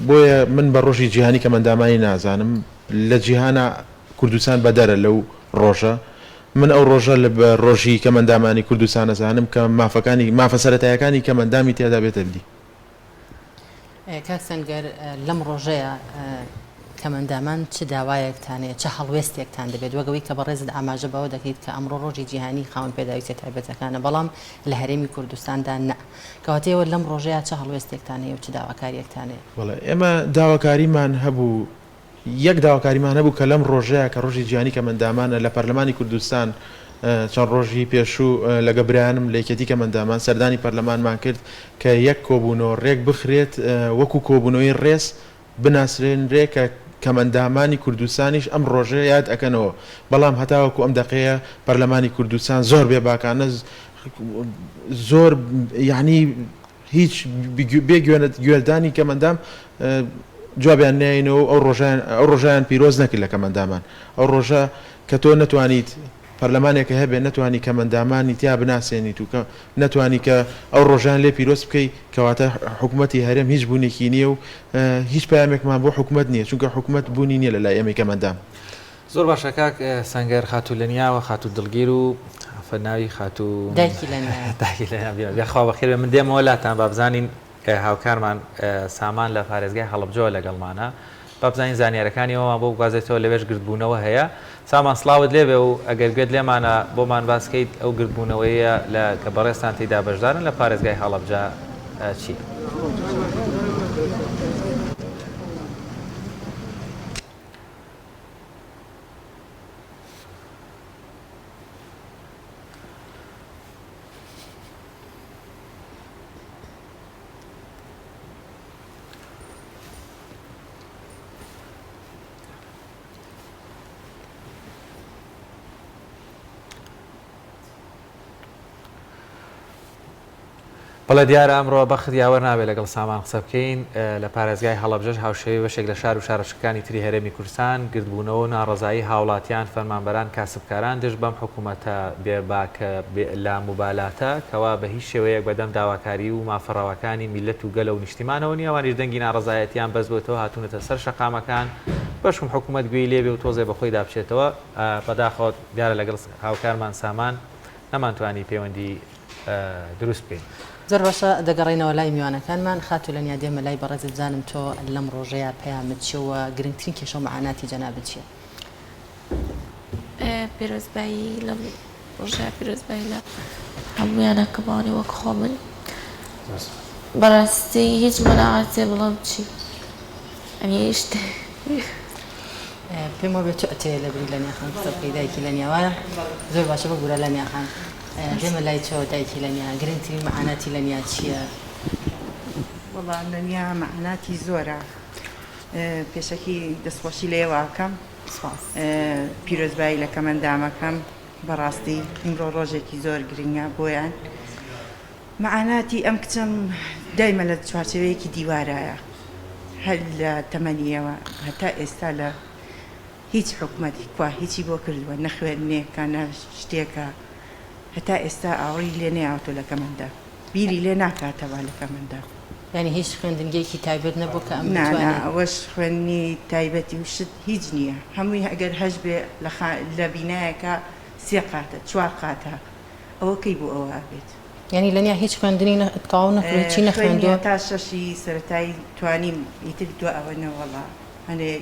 بۆیە من بە ڕۆژی جیهانی کەمەندامانی نازانم لە جیهانە کوردستان بەدەرە لەو ڕۆژە من ئەو ڕۆژە لە ڕۆژی کەمەندامانی کوردستان نەزانم کە مافە سەرەتایەکانی کەمەندامی تێدا بێتە بدی. کاک سەنگەر لەم ڕۆژەیە کەمەندامان چ داوایەکتانەیە چه هەڵوێستێکتان دەبێت وەگەوەی کە بەڕێزت ئاماژە بەوە دەکەیت کە ئەمڕۆ ڕۆژی جیهانی خاوەن پێداویستە تایبەتەکانە بەڵام لە هەرێمی کوردستاندا نە کەواتەیەوە لەم ڕۆژەیە چه هەڵوێستێکتانەیە و چ داواکاریەکتانەیە؟ وەڵێ ئێمە داواکاریمان هەبوو یەک داواکاریمان هەبوو کە لەم ڕۆژەیە کە ڕۆژی جیهانی کەمەندامانە لە پەرلەمانی کوردستان چەند ڕۆژی پێشوو لەگە برایانم لە یەکێتی کەمەندامان سەردانی پەرلەمانمان کرد کە یەک کۆبوونەوە ڕێک بخرێت وەکو کۆبوونەوەی ڕێز بناسرێنرێ کە کەمەندامانی کوردستانیش ئەم ڕۆژە یاد ئەکەنەوە بەڵام هەتاوەکو ئەم دەقەیە پەرلەمانی کوردستان زۆر بێباکانە زۆر یعنی هیچ گوێدانی کەمەندام جوابیان نێنەوە ئەو ڕۆژیان پیرۆز نەکرد لە کەمەندامان ئەو ڕۆژە کە تۆ نەتوانیت پەرلەمانێکە هەبێ نەتوانی کەمەندامانی تیا بناسێنیت و کە نەتوانی کە ئەو ڕۆژان لێ پیرۆز بکەیت کەواتە حکوومەتی هەرێم هیچ بوونێکی نییە و هیچ پامێکمان بۆ حکوومەت نییە چونکە حکوومەت بوونی نییە لە لای ئەمەی کەمەندام. زۆر باشە کاک سەنگەر خاتوو لەنیاوە خاتوو دڵگیر و فەرناوی خاتوو دایکی خوا بەخێر من دێمەوە لاتان با بزانین هاوکارمان سامان لە پارێزگای هەڵبجەوە لەگەڵمانە با بزانین زانیارەکانیەوەمان بۆ بگوازێتەوە لەوێش گردبوونەوە هەیە سامان سڵاوت لێبێ و ئەگەر گوێت لێمانە بۆمان باسکەیت ئەو گردبوونەوەیە لە کە بەڕێستان تێدا بەشدارن لە پارێزگای هەڵبجە چی؟ بەڵێ دیارە ئەمڕۆ بەخت یاوە نابێت لەگەڵ سامان قسە بکەین لە پارێزگای هەڵەبجەش هاوشێوی بەشێک لە شار و شارەشەکانی تری هەرێمی کوردستان گردبوونەوە و ناڕەزایی هاوڵاتیان فەرمانبەران کاسبکاران دژ بەم حکوومەتە بێباکە لە موبالاتە کەوا بە هیچ شێوەیەک بەدەم داواکاری و مافەڕاوەکانی میلەت و گەلە و نیشتیمانەوە نیە ئەوانیش دەنگی ناڕەزایەتیان بەس بۆتەوە هاتوونەتە سەر شەقامەکان بەشم حکوومەت گوێی لێبێ و تۆزێ بەخۆی دابچێتەوە بەداخۆت دیارە لەگەڵ هاوکارمان سامان نەمانتوانی پەیوەندی دروست بکەین. زۆر باشە دەگەڕێنەوە لای میوانەکانمان خاتوو لەنیا دێمە لای بەڕێزت بزانم تۆ لەم ڕۆژەیە پەیامت چیەوە گرنگترین کێشە و مەعاناتی جەنابەت چییە؟ پیرۆزبایی لە ڕۆژەیە پیرۆزبایی لە هەموویانەکەمانی وەک خۆ من بەڕاستی هیچ مەناعاتێ بڵام چی ئەمی شتێ پێم وە بێت تۆ ئەتەیە لە بری لەنیاخان قسە بکەی دایکی لەنیاوایە زۆر باشە بەگورە لەنیاخان دێمە لای تۆ دایکی لەنیا گرنگترین مەعاناتی لەنیا چییە؟ وەڵا لەنیا مەعاناتی زۆرە پێشەکی دەستخۆشی لێواکەم پیرۆزبایی لە کەمەندامەکەم بەڕاستی ئیمڕۆ ڕۆژێکی زۆر گرنگە بۆیان مەعاناتی ئەم کچەم دایمە لە چوارچێوەیەکی دیوارایە هەر لە تەمەنیەوە هەتا ئێستا لە هیچ حکوومەتی کوا هیچی بۆ کردووە نەخوێندنێکانە شتێکە هەتا ئێستا ئاوەی لێ نێهاتۆ لە کەمەندا بیری لێ ناکاتەوە لە کەمەندا یعنی هیچ خوێندنگەیەکی تایبەت نەبوو کە ئەم ئەوەش خوێندنی تایبەتی وشت هیچ نییە هەمووی ئەگەر هەش بێ لە بینایەکە سێ قاتە چوار قاتە ئەوە کەی بۆ ئەوە بێت یعنی لەنیا هیچ خوێندنی تەواو نەکرێت چی نەخوێندووە تا شەشی سەرەتایی توانیم ئیتر دو ئەوە نەوەڵا هەنێ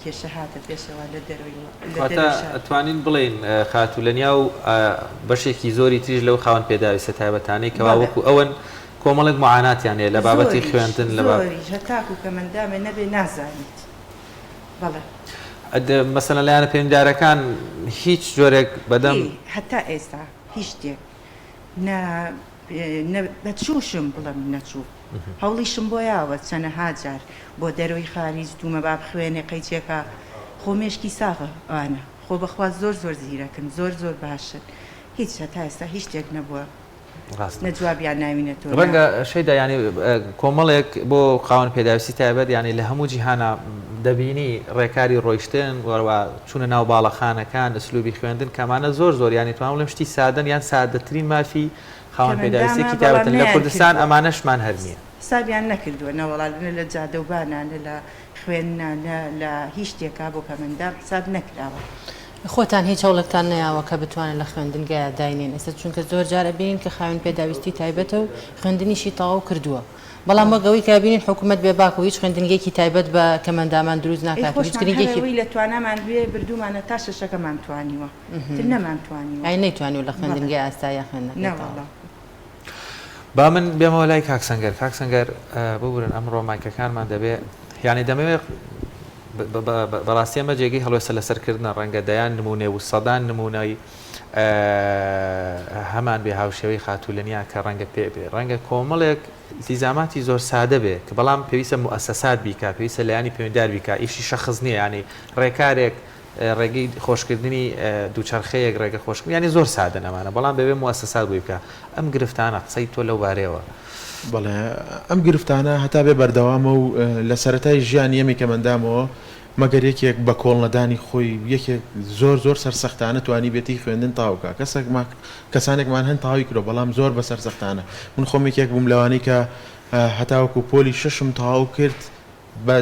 کێشە هاتە پێشەوە لە دەروی ئەتوانین بڵێن خاتوو لەنیا و بەشێکی زۆری تریژ لەو خاوەن پێداویستە تایبەتانەی کەوا وەکو ئەوەن کۆمەڵێک معاناتیانێ لە بابەتی خوێندن لە زۆریش هەتاکو کە مندامێ نەبێ نازانیت بەڵێ مەسەلەن لایەنە پەیوەندیدارەکان هیچ جۆرێک بەدەم هەتا ئێستا هیچ شتێک بەچووشم بڵم نەچوو هەوڵیشم بۆ یاوە چەنەها جار بۆ دەرەوەی خارج دوومە با بخوێنێ قەیچێکە خۆمێشکی ساغە ئەوانە خۆ بەخوا زۆر زیرەکن زۆر باشن هیچ هەتا ئێستا هیچ شتێک نەبووە نەجوابیان ناوینێتەوە ڕەنگە شەیدا ینی کۆمەڵێک بۆ قاوەن پێداویستی تایبەت ینی لە هەموو جیهانە دەبینی ڕێکاری ڕۆیشتن وەروە چوونە ناو باڵەخانەکان ئەسلوبی خوێندن کەمانە زۆر ینی توانم لەم شتی سادن یان سادەترین مافی خاوەن پێداویستێکی تایبەتن لە کوردستان ئەمانەشمان هەر نییە سابیان نەکردووە نەوەڵانە لە جادەوبانانە لە خوێندنانە لە هیچ شتێکا بۆ کە مندام حساب نەکراوە خۆتان هیچ هەوڵێکتان نەیاوە کە بتوانن لە خوێندنگە داینین ئێستا چونکە زۆر جارە بینین کە خاوەن پێداویستی تایبەتە و خوێندنیشی تەواو کردووە بەڵام وەگەوەی کە بینین حکوومەت بێ باک و هیچ خوێندنگێکی تایبەت بە کەمەندامان دروست ناکات هیچ گرنگێکی لە توانامان بێ بردومانە تا شەشەکەمان توانیوە نەمانتوانیوە ئای نەیتوانی لە خوێندنگە ئاستایە خوێندنەوە با من بێمەوە لای کاکسەنگەر ببورن ئەمڕۆ مایکەکانمان دەبێ یعنی دەمەوێت بەڕاستی ئەمە جێگەی هەڵوێسە لەسەرکردنە ڕەنگە دەیان نمونێ و سەدان نمونەی هەمان بێ هاوشێوەی خاتوولەنیا کە ڕەنگە پێ بێ ڕەنگە کۆمەڵێک التیزاماتی زۆر سادە بێ کە بەڵام پێویستە مؤسسات بیکا پێویستە لایانی پەیوەندیدار بیکا ئیشی شەخص نییە ینی ڕێکارێک ڕێگەی خۆشکردنی دووچەرخەیەک ڕێگە خۆشکردن ینی زۆر سادە نەمانە بەڵام بەبێ مؤسسات بووی بکە ئەم گرفتانە قسەی تۆ لەو بارەیەوە بەڵێ ئەم گرفتانە هەتا بێ بەردەوامە و لە سەرەتای ژیان یەمی کە مندامەوە مەگەر یەکێک بە کۆڵنەدانی خۆی یەکێک زۆر سەرسەختانە توانی بێتی خوێندن تاوکە کەسانێکمان هەن تاوی کرۆ بەڵام زۆر بە سەرسەختانە من خۆمێکێک بووم لەوانەی کە هەتاوەکو پۆلی ششم تاو کرد بە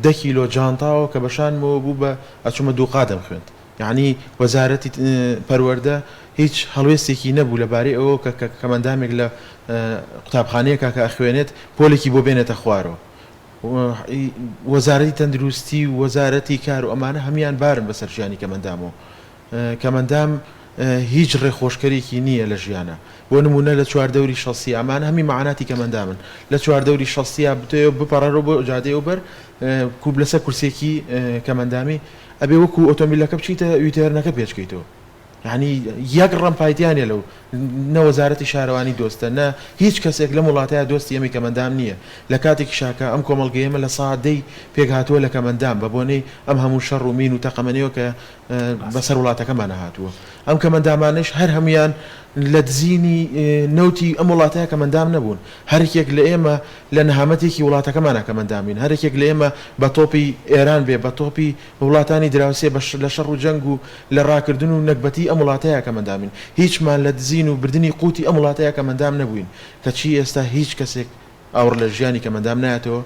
10 کیلۆ جانتاوە کە بەشانمەوە بوو بە ئەچوومە دوو قادەم خوێند یعنی وەزارەتی پەروەردە هیچ هەڵوێستێکی نەبوو لەبارەی ئەوە کە کەمەندامێک لە قوتابخانەیەکە کە ئەخوێنێت پۆلێکی بۆ بێنێتە خوارەوە وەزارەتی تەندروستی و وەزارەتی کار و ئەمانە هەمیان بارن بەسەر ژیانی کەمەندامەوە کەمەندام هیچ ڕێخۆشکەرێکی نییە لە ژیانە بۆ نمونە لە چواردەوری شەڵسی ئەمان هەمی معاناتی کەمەندامن لە چواردەوری شەڵسیە بتێ بپەڕەرەوە بۆ جادەیە بەر کوب لەسەر کورسێکی کەمەندامی ئەبێ وەکو ئۆتۆمبیلەکە بچیتە ویتێرنەکە پێچکەیتەوە یعنی یەک ڕەمپایتیانێ لەو نەوەزارەتی شارەوانی دۆستە نە هیچ کەسێک لە وڵاتەیە دۆستی ئەمی کەمەندام نییە لە کاتێکی شاکە ئەم کۆمەڵگەیەمە لە سادەی پێک هاتووە لە کەمەندام بە بۆنەی ئەم هەموو شەڕ و مین و تەقەمەنیەوە کە بەسەر وڵاتەکەمانە هاتووە ئەم کەمەندامانش هەر هەمویان لە دزینی نەوتی ئەم وڵاتەیە کەمەندام نەبوون هەرێکێک لە ئێمە لە نەهامەتێکی وڵاتەکەمانە کەمەندامین هەرێکێک لە ئێمە بە تۆپی ئێران بێ بە تۆپی وڵاتانی دراوسێ لە شەڕ و جەنگ و لە ڕاکردن و نەکبەتی ئەم وڵاتەیە کەمەندامین هیچمان لە دزین و بردننی قوتی ئەم وڵاتەیە کەمەندام نەبووین کەچی ئێستا هیچ کەسێک ئەوڕ لە ژیانی کەمەندام نایەتەوە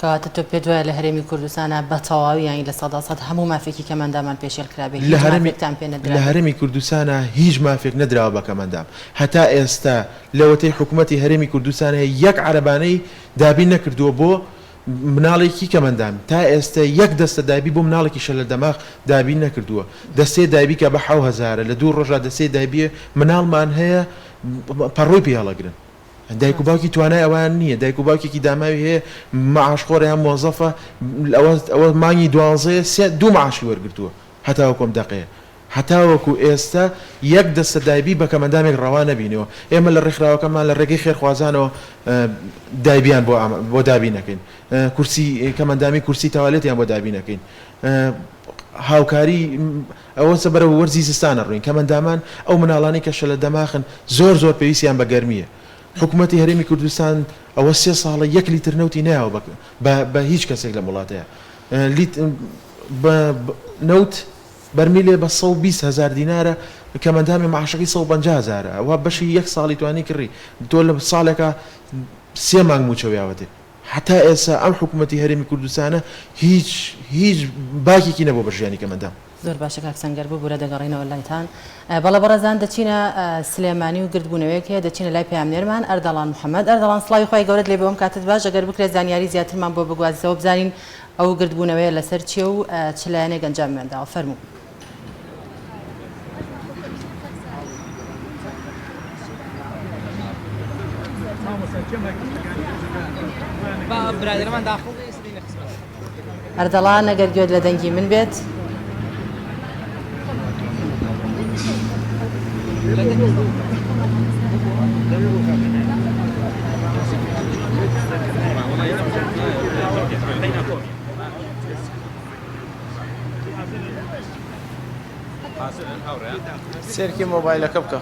کەواتە تۆ پێ دوایە لە هەرێمی کوردستانە بە تەواوی یانی لە 100% هەموو مافێکی کەمەندامان پێشێلکرابێت لە هەرێمی کوردستانە هیچ مافێک نەدراوە بە کەمەندام هەتا ئێستا لەوەتەی حکوومەتی هەرێمی کوردستانە یەک عەرەبانەی دابین نەکردووە بۆ مناڵێکی کەمەندام تا ئێستا یەک دەستە دایبی بۆ مناڵێکی شە لە دەماغ دابین نەکردووە دەستێ دایبی کە بە 1000 لە 2 ڕۆژە دەستێ دایبیە مناڵمان هەیە پەڕۆی پێڵەگرن دایک و باوکی توانای ئەوان نییە دایک و باوکێکی داماوی هەیە مەعاشخۆڕیان مۆزەفە ئەوە مانگی 12 دوو معاشی وەرگرتووە هەتاوەکۆم دەقەیە هەتاوەکو ئێستا یەک دەستە دایبی بە کەمەندامێک ڕەوا نەبینەوە ئێمە لە ڕێکخراوەکەمان لە ڕێگەی خێرخوازانەوە دایبیان بۆ دابی نەکەین کورسی کەمەندامی کورسی تاوالێتیان بۆ دابی نەکەین هاوکاری ئەوە سەبەرە وەرزی زستانە ڕووین کەمەندامان ئەو مناڵانی کەشە لە دەماخن زۆر پێویستیان بە گەرمیە حکوومەتی هەرێمی کوردستان ئەوە 3 ساڵە 1 لیتر نەوتی نایەوە بە هیچ کەسێک لە وڵاتەیە نەوت بەرمیلێ بە 120,000 دینارە کەمەندامی معاشەکەی 150,000 ئەوە بەشی 1 ساڵی توانی کڕی تۆ لە ساڵێکە 3 مانگ موچەویاوەتێ حتا ئێستا ئەم حکوومەتی هەرێمی کوردستانە هیچ باکێکی نەبوو بە ژیانی کەمەندام زۆر باشە کاکسەنگەر ببوورە دەگەڕینەوە لایتان بەڵە بەڕێزان دەچینە سلێمانی و گردبوونەوەیەکێ دەچینە لای پامنێرمان ئەردەڵان محەممەد ئەردەڵان سڵاوی خۆی گەورت لێ بەوەم کاتت باش ئەگەر بکرێت زانیاری زیاترمان بۆ بگوازیەوە بزانین ئەو گردبوونەوەیە لەسەر چیە و چ لایەنێک ئەنجامیانداوە فەرموو ئەردەڵان ئەگەر گوێت لە دەنگی من بێت سێرکی مۆبایلەکە بکە.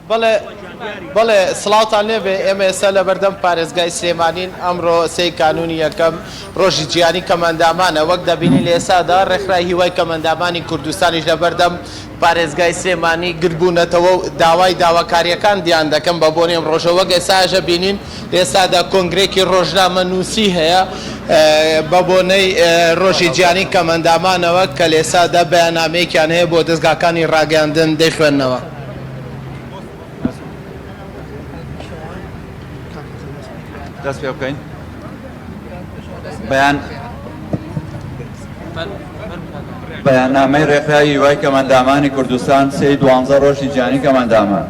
بەڵێ سڵاوتان لێبێ ئێمە ئێستا لە بەردەم پارێزگای سلێمانین ئەمڕۆ سەی کانونی یەکەم ڕۆژی جیهانی کەمەندامانە وەک دەبینی لە ئێستادا ڕێکخراوی هیوای کەمەندامانی کوردستانیش لە بەردەم پارێزگای سلێمانی گربوونەتەوە و داواکاریەکان دیان دەکەم بە بۆنی ئەم ڕۆژە وەک ئێستاژە بینین لە ئێستادا کۆنگرێکی ڕۆژنامە نووسی هەیە بە بۆنەی ڕۆژی جیهانی کەمەندامانەوە کە لە ئێستادا بەیاننامەیەکیان هەیە بۆ دەستگاکانی ڕاگەاندن دەیخوێندنەوە. دەست پێ بکەین بەیاننامەی ڕێکخراوی هیوای کەمەندامانی کوردستان 12 ڕۆژی جیهانی کەمەندامان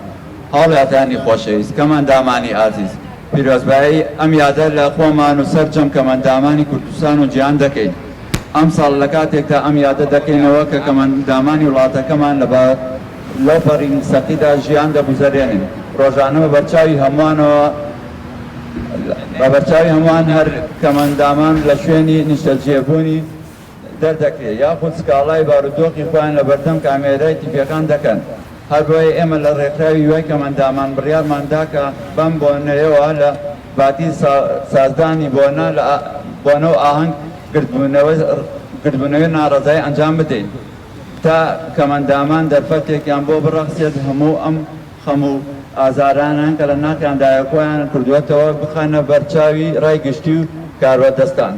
هاوڵاتیانی خۆشەویست کەمەندامانی ئازیز پیرۆزبایی ئەم یادە لە خۆمان و سەرجەم کەمەندامانی کوردستان و جیهان دەکەین ئەم ساڵ لە کاتێکدا ئەم یادە دەکەینەوە کە کەمەندامانی وڵاتەکەمان لەو پەڕین سەقیدا ژیان دەگوزارێنن ڕۆژانە بە بەرچاوی هەمووان هەر کەمەندامان لە شوێنی نیشتەجێبوونی دەردەکرێت یاخود سکاڵای بارودۆخی خۆیان لە بەردەم کامێرای تیپیەکان دەکەن هەر بۆیە ئێمە لە ڕێکخراوی هیوای کەمەندامان بڕیارماندا کە بەم بۆنەیەوە لە باتی سازدانی بۆنە و ئاهەنگ گردبوونەوەی ناڕەزایی ئەنجام بدەین تا کەمەندامان دەرفەتێکیان بۆ بڕەخسێت هەموو ئەم خەموو ئازارانان کە لە ناکیاندایە خۆیان کردوێتەوە بخانە بەرچاوی ڕای گشتی و کاربەدەستان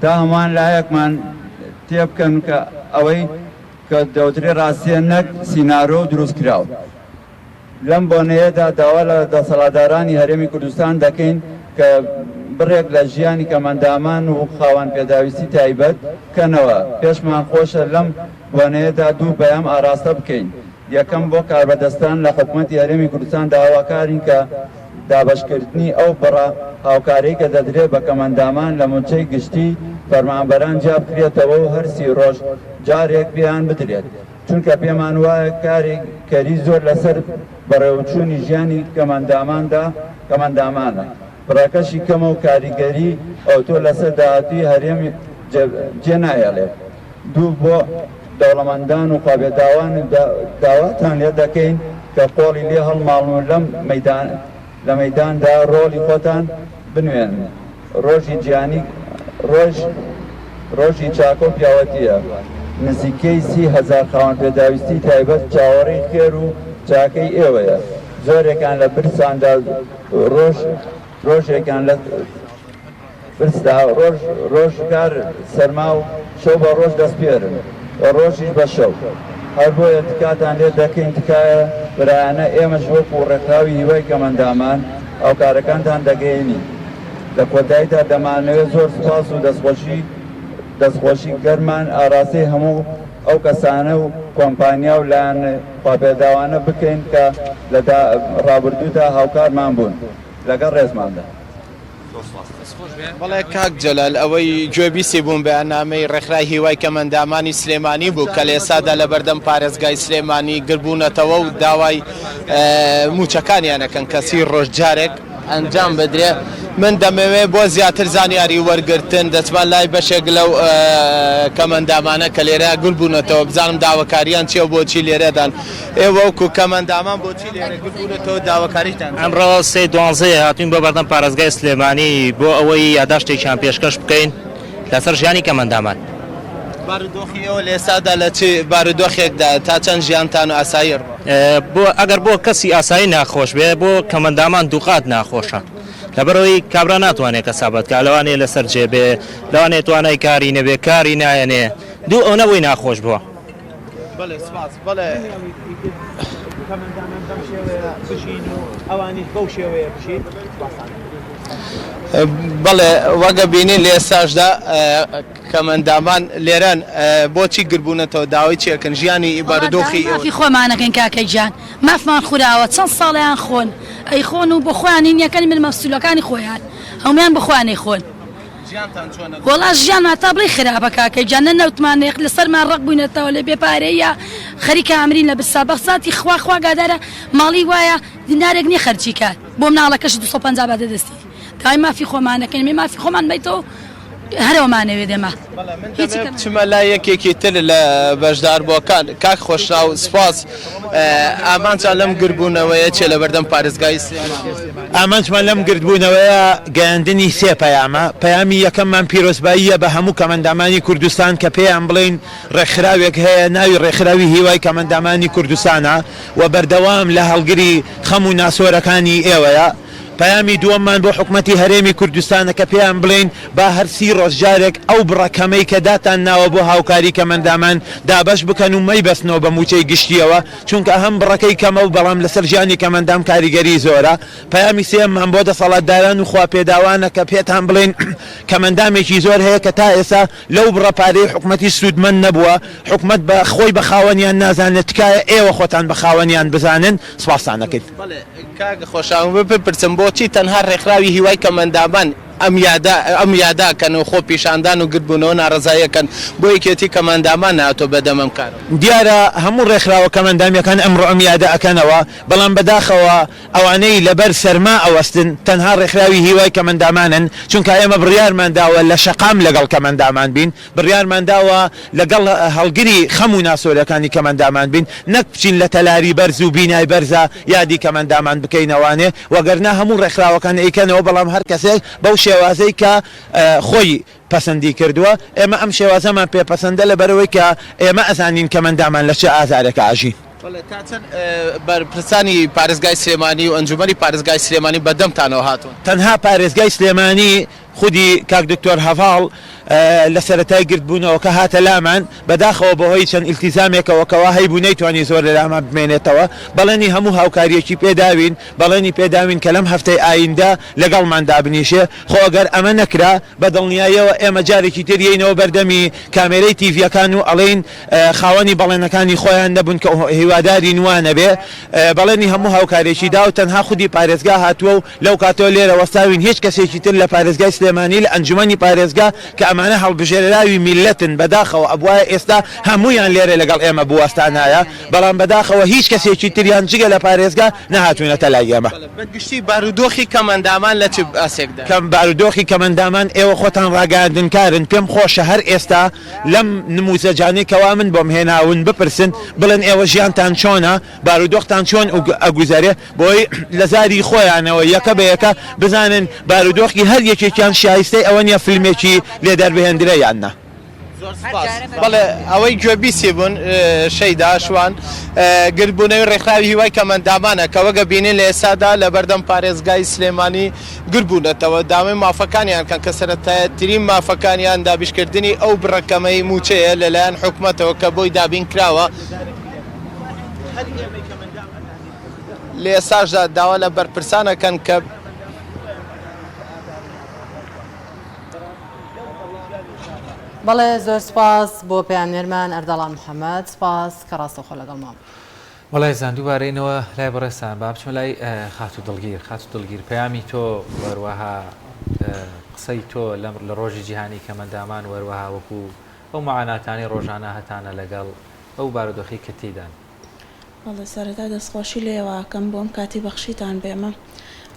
تا هەمان لایەکمان تێبکەن کە ئەوەی کە دەوترێ ڕاستیە نەک سینارۆ دروست کراوە لەم بۆنەیەدا داوا لە دەسەڵاتدارانی هەرێمی کوردستان دەکەین کە بڕێک لە ژیانی کەمەندامان و خاوەن پێداویستی تایبەت بکەنەوە پێشمان خۆشە لەم بۆنەیەدا دوو بەیان ئاراستە بکەین یەکەم بۆ کاربەدەستان لە حکوومەتی هەرێمی کوردستان داواکارین کە دابەشکردنی ئەو بڕە هاوکاری کە دەدرێت بە کەمەندامان لە موچەی گشتی فەرمانبەران جا بکرێتەوە و هەرسی ڕۆژ جارێک پێیان بدرێت چونکە پێمان وایە کاری زۆر لەسەر بەڕێوەچوونی ژیانی کەمەندامانە بڕەکەشی کەمە و کاریگەری ئەوتۆ لەسەر داهاتوی هەرێمی جێنایەڵێت دوو بۆ دەوڵەمەندان و خواابێداوان داواتان لێ دەکەین کە قۆڵی لێ هەڵماڵن لە مەیداندا ڕۆلی خۆتان بنوێن ڕۆژی جیهانی ڕۆژی چاکۆ و پیاوەتیە نزیکەی 30,000 خاوەن پێداویستی تایبەت چاوەڕێی خێر و چاکەی ئێوەیە زۆرێکان لە برساندا ڕۆژێکان لە برسدا ڕۆژگار سەرما و شەو بە ڕۆژ دەست پێرن ڕۆژیش بە شەو هەر بۆیە تکاتان لێ دەکەین تکایە برایانە ئێمەش وەکو ڕێکخراوی هیوای کەمەندامان ئەو کارەکانتان دەگەیەنی لە کۆتاییدا دەمانەوێت زۆر سوپاس و دەستخۆشی گەرمان ئاراستەی هەموو ئەو کەسانە و کۆمپانیا و لایەن خواپێداوانە بکەین کە لە ڕابردوودا هاوکارمان بوون لەگەڵ ڕێزماندا. بەڵێ کاک جەلال ئەوەی گوێبیسی بوون بەیاننامەی ڕێکخراوی هیوای کەمەندامانی سلێمانی بوو کە لە ئێستادا لە بەردەم پارێزگای سلێمانی گربوونەتەوە و داوای موچەکانیانەکەن کەسی ڕۆژ جارێک ئەنجام بدرێ من دەمەوێت بۆ زیاتر زانیاری وەرگرتن دەچمان لای بەشێک لەو کەمەندامانە کە لێرە گربوونەتەوە بزانم داواکاریان چیە بۆچی لێرەدان ئێوە وەکو کەمەندامان بۆچی لێرە گربوونەتەوە داواکاریتان ئەمڕۆ 12 هاتوین بۆ بەردەم پارێزگای سلێمانی بۆ ئەوەی یاداشتێکیان پێشکەش بکەین لەسەر ژیانی کەمەندامان بارودۆخی ئەوە لە ئێستادا لە چ بارودۆخێکدا تا چەند ژیانتان و ئاسایی ئەگەر بۆ کەسی ئاسایی ناخۆش بێ بۆ کەمەندامان دووقات ناخۆشە لەبەرەوەی کابرا ناتوانێت کە سابەتکە لەوانەیە لەسەر جێبێ لەوانێت توانای کاری نەبێ کاری نایەنێ دوو ئەو نەبووی ناخۆش بووە بەڵێ وەگە بینین لە ئێستاشدا کەمەندامان لێران بۆچی گربوونەتەوە داوای چێکن ژیانی بارودۆخی مافی خۆمانەکەن کاکەی جان مافمان خوراوە چەند ساڵیان خۆن ئەی خۆن و بۆ خۆیان نیەکەنی من مەفسولەکانی خۆیان هەمویان بخوانەی خۆن وڵا ژیانمان تا بڵی خراپە کاکەی جان نەنەوتمانێک لەسەرمان ڕق بووینەتەوە لە بێپارەیە خەریکە ئەمرین لە بەسابەخزاتی خوا گادارە ماڵی وایە دینارێک نییە خەرچی کات بۆ مناڵەکەش 250 بەدەستی تای مافی خۆمانەکەن مێ مافی خۆمان بیتەوە هەرەوەمانەوێ دێمە چمە لا یەکێکی تر لە بەشداربووەکان کاک خۆشراو سپاس ئامانچان لەم گربوونەوەیە چێ لە بەردەم پارێزگای ئامانچمان لەم گردبوونەوەیە گەیاندنی سێ پەیامە پەیامی یەکەممان پیرۆزباییە بە هەموو کەمەندامانی کوردستان کە پێیان بڵین ڕێکخراوێک هەیە ناوی ڕێکخراوی هیوای کەمەندامانی کوردستانە و بەردەوام لە هەڵگری خەم و ناسۆرەکانی ئێوەیە پەیامی دووەممان بۆ حکومەتی هەرێمی کوردستانە کە پێیان بڵین با هەرسی ڕۆژجارێک ئەو بڕەکەمەی کە داتان ناوە بۆ هاوکاری کەمەندامان دابەش بکەن و مەیبەستنەوە بە موچەی گشتیەوە چونکە هەم بڕەکەی کەمە و بەڵام لەسەر ژیانی کەمەندام کاریگەری زۆرە پەیامی سێممان بۆ دەسەڵاتداران و خواپێداوانە کە پێتان بڵین کەمەندامێکی زۆر هەیە کە تا ئێستا لەو بڕەپارەی حکومەتی سوودمەند نەبووە حکومەت بە خۆی بە خاوەنیان نازانێت تکایە ئێوە خۆتان بە خاوەنیان بزانن سوپاسانەکەیت کاک خۆشاوم بپرسم بۆچی تەنها ڕێکخراوی هیوای کەمەندامان ئەم یاداکەن و خۆ پیشاندان و گربوونەوە ناڕزایەکەن بۆ یەکێتی کەمەندامان ناتۆ بەدەمەم کار دیارە هەموو ڕێکخراوە کەمەندامیەکان ئەمڕۆ ئەم یادە ئەکەنەوە بەڵام بەداخەوە ئەوانەی لەبەر سەرما ئەوەستن تەنها ڕێکخراوی هیوای کەمەندامانن چونکە ئێمە بڕیارمان داوە لە شەقام لەگەڵ کەمەندامان بین بڕیارمان داوە لەگەڵ هەڵگری خەم و ناسۆرەکانی کەمەندامان بین نەک بچین لە تەلاری بەرز و بینای بەرزە یادی کەمەندامان بکەینەوانێ وەگەرنا هەموو ڕێکخراوەکان ئەیکەنەوە بەڵام هەر کەسێک بەو شێوازەی کە خۆی پەسەندی کردووە ئێمە ئەم شێوازەمان پێپەسەندە لەبەرەوەی کە ئێمە ئەزانین کەمەندامان لە چه ئازارێکە ئاژین بەرپرسانی پارێزگای سلێمانی و ئەنجومەنی پارێزگای سلێمانی بەدەمتانەوە هاتوون تەنها پارێزگای سلێمانی خودی کاک دکتۆر هەڤاڵ لە سەرەتای گرتبوونەوە کە هاتە لامان بەداخەوە بەهۆی چەند ئیلتیزامێکەوە کەوا هەیبوو نەیتوانی زۆر لە لامان بمێنێتەوە بەڵێنی هەموو هاوکاریەکی پێداوین بەڵێنی پێداوین کە لەم هەفتەی ئایندا لەگەڵمان دابنیشێ خۆ ئەگەر ئەمە نەکرا بە دڵنیاییەوە ئێمە جارێکی تریینەوە بەردەمی کامێرەی تیڤیەکان و ئەڵێن خاوەنی بەڵێنەکانی خۆیان نەبوون کە هیواداری نوانە بێ بەڵێنی هەموو هاوکارێکی دا و تەنها خودی پارێزگا هاتووە و لەو کاتەوە لێرە وەستاوین هیچ کەسێکی تر لە پارێزگای سلێمانی لە ئەنجومەنی پارێزگا کە ئەمانە هەڵبژێراوی میلەتن بەداخەوە ئەبوایە ئێستا هەمویان لێرە لەگەڵ ئێمە بوەستانایە بەڵام بەداخەوە هیچ کەسێکی تریان جگە لە پارێزگا نەهاتوونەتە لای ئێمە بەگشتی بارودۆخی کەمەندامان لە چ ئاسێکدا کەم بارودۆخی کەمەندامان ئێوە خۆتان ڕاگەاندنکارن پێم خۆشە هەر ئێستا لەم نموزەجانەی کەوا من بۆم هێناون بپرسن بڵێن ئێوە ژیانتان چۆنە بارودۆختان چۆن ئەگوزارێ بۆی لە زاری خۆیانەوە یەکە بە یەکە بزانن بارودۆخی هەر یەکێکیان شایستەی ئەوە نیە فیلمێکی لێ دەربهێندرە یاننا بەڵێ ئەوەی گوێبیسی بوون شەیدا شوان گربوونەوەی ڕێکخراوی هیوای کەمەندامانە کە وەگە بینین لە ئێستادا لە بەردەم پارێزگای سلێمانی گربوونەتەوە دامەی مافەکانیان کەن کە سەرەتایەترین مافەکانیان دابیشکردنی ئەو بڕەکەمەی موچەیە لەلایەن حکومەتەوە کە بۆی دابین کراوە لە ئێستاشدا داوا لە بەرپرسانەکەن کە بەڵێ زۆر سپاس بۆ پەیامێرمان ئەردەڵان محەممەد سپاس کە ڕاستەخۆ لەگەڵمان وڵای زاندووبارەینەوە لای بەڕێستان با بچمە لای خات و دڵگیر پەیامی تۆ وەروەها قسەی تۆ لە ڕۆژی جیهانی کەمەندامان وەروەها وەکو ئەو معاناتانی ڕۆژانە هەتانە لەگەڵ ئەو بارودۆخی کە تێدان وڵی سەرەتا دەستخۆشی لێواکەم بۆم کاتی بەخشیتان بێمە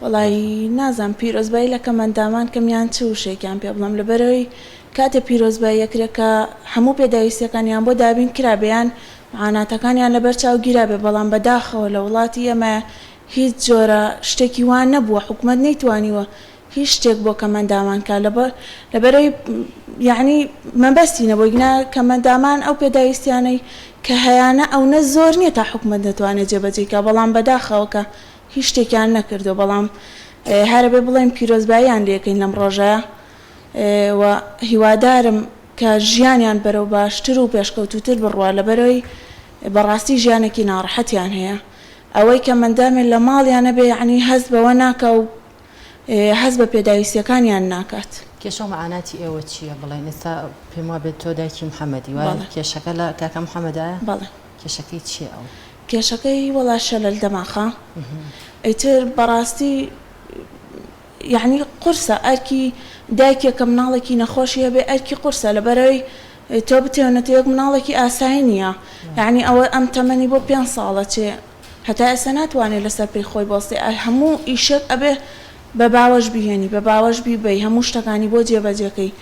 وڵی نازان پیرۆزبایی لە کەمەندامان کەمیان چ وشێکیان پێ بڵم لەبەرەوەی کاتێ پیرۆزبایی یەکرێکە هەموو پێداویستەکانیان بۆ دابین کرابیان معاناتەکانیان لەبەر چاوگیرا بێ بەڵام بەداخەوە لە وڵاتی ئەمە هیچ جۆرە شتێکی وان نەبووە حکومەت نەیتوانیوە هیچ شتێک بۆ کەمەندامان کا لەبەرەوەی یعنی مەبەستی نەبووینا کەمەندامان ئەو پێداویستیانەی کە هەیانە ئەو نە زۆر نییە تا حکومەت دەتوانێت جێبەجێکە بەڵام بەداخەوەکە هیچ شتێکیان نەکردو بەڵام هەرەبێ بڵێم پیرۆزباییان لێکەین لەم ڕۆژەیە و هیوادارم کە ژیانیان بەرەو باشتر و پێشکەوتوتر بڕوە لەبەرەوەی بەڕاستی ژیانێکی ناڕەحەتیان هەیە ئەوەی کە مندامێن لە ماڵیانە بێ یعنی هەست بەوە ناکە و حەز بە پێداویستیەکانیان ناکات. کێشە مەعاناتی ئێوە چییە بڵێن ئێستا پێم وابێت تۆ دایکی محەممەدی وایە کێشەکە لە کاکە محەممەدایە بەڵێ کێشەکەی چیە ئەو کێشەکەی وەڵا شەلل دەماخە ئەیتر بەڕاستی یعنی قورسە ئەرکی دایکێکە مناڵێکی نەخۆشی هەبێ ئەرکی قورسە لەبەرەوەی تۆ بتێونەتەوەک مناڵێکی ئاسایی نییە یعنی ئەوە ئەم تەمەنی بۆ 5 ساڵە چێ هەتا ئێستا ناتوانێت لەسەر پێی خۆی بۆستی هەموو ئیشێک ئەبێ بە باوەش بهێنی بە باوەش بیبی هەموو شتەکانی بۆ جێبەجێەکەی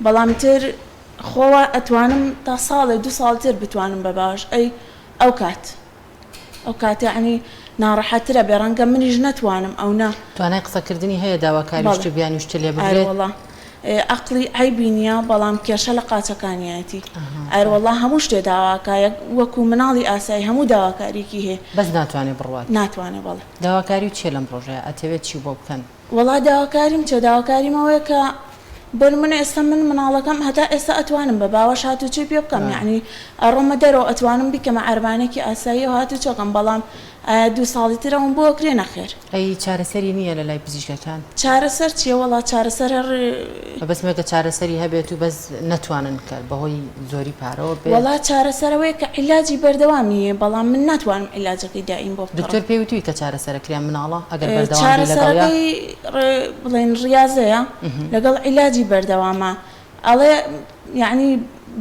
بەڵام تر خۆوە ئەتوانم تا ساڵێ 2 ساڵتر بتوانم بە باش ئەو کات یعنی ناڕەحەترە بێ ڕەنگە منیش نەتوانم ئەو نا توانای قسەکردنی هەیە داواکاری شت بیانی شتە لێ بگرێت عقلی عیبی نییە بەڵام کێشە لە قاچەکانیەتی ئەروەڵا هەموو شتێ داواکایە وەکو مناڵی ئاسایی هەموو داواکاریکی هەیە بەس ناتوانێت بڕوات ناتوانێت بڵێ داواکاری و چێ لەم ڕۆژەیە ئەتەوێت چی بۆ بکەن وەڵا داواکاریم چێ داواکاریمەوەیە کە بۆ منە ئێستا من مناڵەکەم هەتا ئێستا ئەتوانم بە باوەش هاتوچێ پێ بکەم یعنی ئەڕۆمە دەرەوە ئەتوانم بیکەمە عەربانێکی ئاسایی و هاتوچۆکەم بەڵام 2 ساڵی ترەوەم بۆ کرێ نەخێر ئەی چارەسەری نییە لە لای پزیشکەکان چارەسەر چیە وەڵا چارەسەر بەسمێکە چارەسەری هەبێت و بەس نەتوانن کرد بەهۆی زۆری پارەوە بێت وەڵا چارەسەرەوەی کە عیلاجی بەردەوامیە بەڵام من ناتوانم عیلاجەکەی دائیم بۆ بکڕم دکتۆر پێوتوی کە چارەسەرەکریان مناڵە ئەگەر بەردەوامی چارەسەرەکەی بڵێن ڕاضەیە لەگەڵ عیلاجی بەردەوامە ئەڵێ یعنی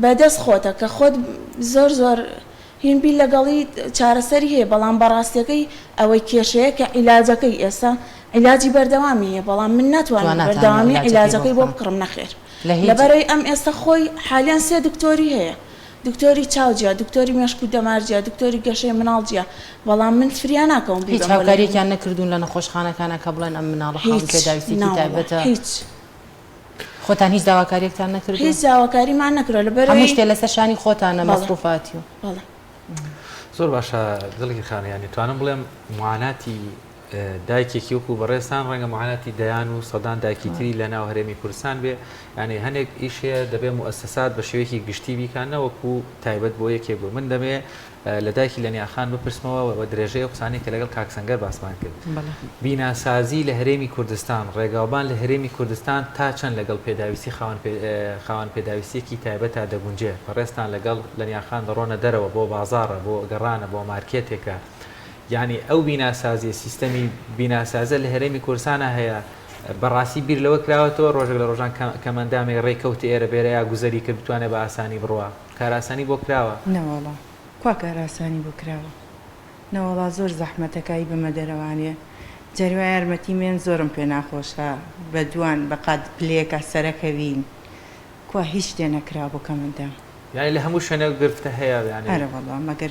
بەدەست خۆتە کە خۆت زۆر هین بی لەگەڵی چارەسەری هەیە بەڵام بەڕاستیەکەی ئەوەی کێشەیە کە عیلاجەکەی ئێستا عیلاجی بەردەوامی هەیە بەڵام من ناتوانم بەردەوامی عیلاجەکەی بۆ بکڕم نەخێر لەبەرەوەی ئەم ئێستا خۆی حالیان 3 دکتۆری هەیە دکتۆری چاوجیا دکتۆری مێشک و دەمارجیا دکتۆری گەشەی مناڵجیا بەڵام من فریان ناکەم هیچ هاوکاریێکیان نەکردوون لە نەخۆشخانەکانە کە بڵێن ئەم مناڵە خاڵ پێداویستی تایبەتە هیچ خۆتان هیچ داواکاریێکتان نەکردو هیچ داواکاریمان نەکرۆ لەبەرەوەی هەموو شتێ لەسەر شانی خۆتانە مەسروفاتی و زۆر باشە دڵی خانیانی توانم بڵێم معاناتی دایکێکی وەکو بەڕێستان ڕەنگە معاناتی دەیان و سەدان دایکی تری لە ناو هەرێمی کوردستان بێ ینی هەندێک ئیشەیە دەبێ موسسات بە شێوەیەکی گشتی بیکانە وەکو تایبەت بۆ یەکێک بوو من دەبێ لە دایکی لە نیاخان بپرسمەوە و درێژەیە قسانی کە لەگەڵ کاکسەنگەر باسمان کرد بیناسازی لە هەرێمی کوردستان ڕێگاوبان لە هەرێمی کوردستان تا چەند لەگەڵ پێداویستی خاوەن پێداویستیەکی تایبەتە دەگونجێ بەڕێستان لەگەڵ لە نیاخان دەڕۆنە دەرەوە بۆ بازاڕە بۆ گەڕانە بۆ مارکێتێکە یعنی ئەو بیناسازی سیستەمی بیناسازە لە هەرێمی کوردستانە هەیە بەڕاستی بیر لەوە کراوەتەوە ڕۆژێک لە ڕۆژان کەمەندامێک ڕێکەوتی ئێرە بێرە یا گوزەری کرد بتوانێت بە ئاسانی بڕوە کاراسانی بۆ کراوە نەوەڵا کوا کاراسانی بۆ کراوە نەوەڵا زۆر زەحمەتەکایی بەمە دەرەوانێ جەروای یارمەتی مێن زۆرم پێ ناخۆشە بە دوان بەقات پلێکە سەرەکەوین کوا هیچ شتێ نەکرا بۆ کەمەندام یعنی لە هەموو شوێنە گرفتە هەیە یعنی ئەرەوەڵا مەگەر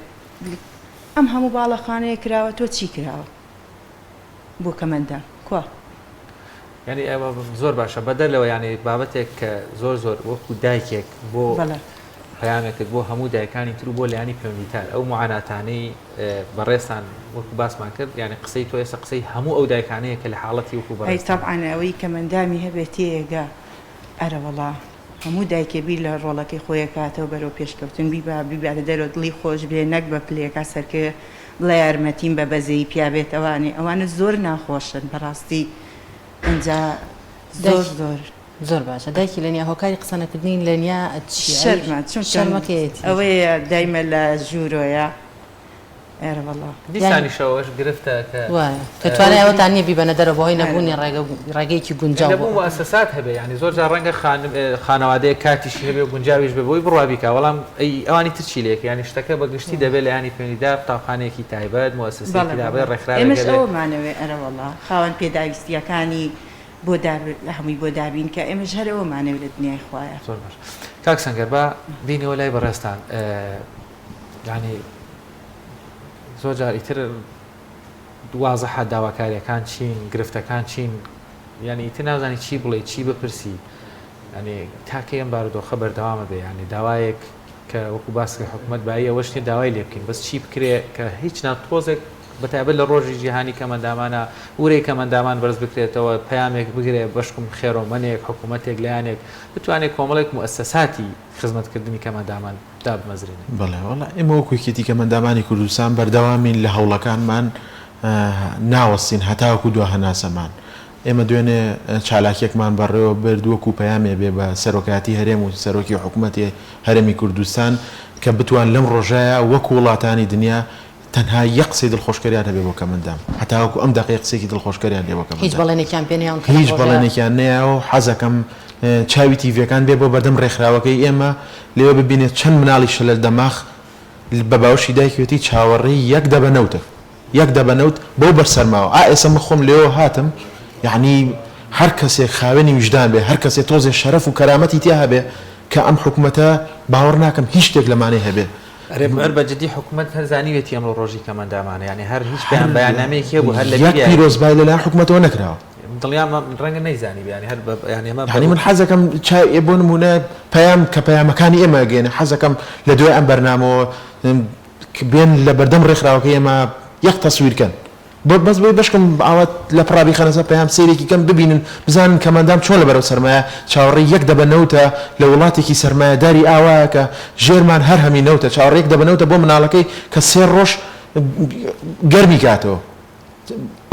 ئەم هەموو باڵەخانەیە کراوە تۆ چی کراوە بۆ کەمەندام کوا یعنی ئەوە زۆر باشە بەدەرلەوە یعنی بابەتێک کە زۆر وەکو دایکێک بۆ پەیامێکت بۆ هەموو دایکانی تر و بۆ لایانی پەیوەندیتار ئەو معاناتانەی بەڕێستان وەکو باسمان کرد یعنی قسەی تۆ ئێستا قسەی هەموو ئەو دایکانەیە کە لە حاڵەتی وەکو بەڕێستان طبعاً ئەوەی کەمەندامی هەبێت تێگا ئەرەوەڵا هەموو دایکێبی لە ڕۆڵەکەی خۆیە کاتەوە بەرەو پێشکەوتن بیباتە دەرەوە دڵی خۆش بێ نەک بە پلێکە سەرکە بڵێ یارمەتیم بە بەزەی پیابێت ئەوانە زۆر ناخۆشن بەڕاستی ئەنجا زۆر باشە دایکی لە نیا هۆکاری قسەنەکردنی لە نیا شەرمەکەیەتی ئەوەیە دایمە لە ژوورۆیە دیسانی شەوەش گرفتە کە توانای ئەوەتان نییە بیبەنە دەرە بەهۆی نەبوونی ڕێگەیەکی گونجاو بوو مؤسسات هەبێ ینی زۆر جار ڕەنگە خانەوادەیە کاتیشی هەبێ و گونجاویش بێ بۆی بڕوابیکە بەڵام ئەوانی ترچی لێک ینی شتەکە بەگشتی دەبێت لە ینی پەیوەندیدار قوتابخانەیەکی تایبەت مؤسسەیەکی دابێت ڕێکخراوێک ئێمەش ئەوەمانەوێ ئەرەوەڵا خاوەن پێداویستیەکانی بۆ هەمووی بۆ دابین کە ئێمەش هەرەوەمانەوێت لە دنیای خوایە زۆر باش کاکسەنگەر با بینەوە لای بەڕێستان ینی زۆر جار ئیتر دوازەحە داواکاریەکان چین گرفتەکان چین ینی ئیتر نازانی چی بڵێ چی بپرسی ینی تاکە ئەم بارودۆخە بەردەوامە بێ ینی داوایەک کە وەکو باسکە حکوومەت باایی ئەوە شتێ داوای لێ بکەین بەس چی بکرێ کە هیچ ناتۆزێک بەتایبەت لە ڕۆژی جیهانی کەمەندامانە ورەی کەمەندامان بەرز بکرێتەوە پەیامێک بگرێ بەشکم خێرۆمەنێک حکوومەتێک لایەنێک بتوانێت کۆمەڵێک موسساتی خزمەتکردنی کەمەندامان دابمەزرێن بەڵێ وەڵا ئێمە وەکویکێتی کەمەندامانی کوردستان بەردەوامین لە هەوڵەکانمان ناوەستین هەتاوەکو دو هەناسەمان ئێمە دوێنێ چالاکیەکمان بەڕێوە بردووەکو پەیامێ بێ بە سەرۆکاتی هەرێم و سەرۆکی حکوومەتی هەرێمی کوردستان کە بتوان لەم ڕۆژایە وەکو وڵاتانی دنیا تەنها یەک قسەی دڵخۆشکەریان هەبێ بۆ کەمەندام هەتاوەکو ئەم دقیقە قسێکی دڵخۆشکەریان لێ بۆ کەمەندام هیچ بەڵێنێکیان پێ نەیان هیچ بەڵێنێکیان نەیە و حەزەکەم چاوی تیڤەکان بێ بۆ بەردەم ڕێکخراوەکەی ئێمە لێوە ببینێت چەند مناڵی شەلە دەماخ بە باوەشی دایکوێتی چاوەڕێی یەک دەبەنەوتە یەک دەبەنەوت بۆ بەرسەرماوە ئێستا من خۆم لێەوە هاتم یعنی هەر کەسێک خاوێنی وجدان بێ هەر کەسێک تۆزێ شەرەف و کەرامەتی تیا هەبێ کە ئەم حکوومەتە باوەڕ ناکەم هیچ شتێک لەمانەی هەبێ هەر بەجددی حکوومەت هەرزانیوێتی ئەمڕۆ ڕۆژی کەمەندامانە ینی هەر هیچ بەیانامەیەکی بوو هەر لە پیرۆزبای لەلایەن حکوومەتەوە نەکراوە دڵیان ڕەنگە نەیزانی بیانی هەر ینی من حەزەکەم چای بۆ نمونە پەیام کە پەیامەکانی ئێمە گەێنە حەزەکەم لە دوای ئەم بەرنامەوە بێن لە بەردەم ڕێکخراوەکە ئێمە یەک تەسویرکەن بەس بۆی بەشکم ئاوات لە پڕابی خەنەسە پەیام سێرێکی کەم ببینن بزانن کەمەندام چۆن لە بەرەو سەرمایە چاوەڕێی یەک دەبەنەوتە لە وڵاتێکی سەرمایەداری ئاوایە کە ژێرمان هەر هەمی نەوتە چاوەڕێک دەبەنەوتە بۆ مناڵەکەی کە سێ ڕۆژ گەرمی کاتەوە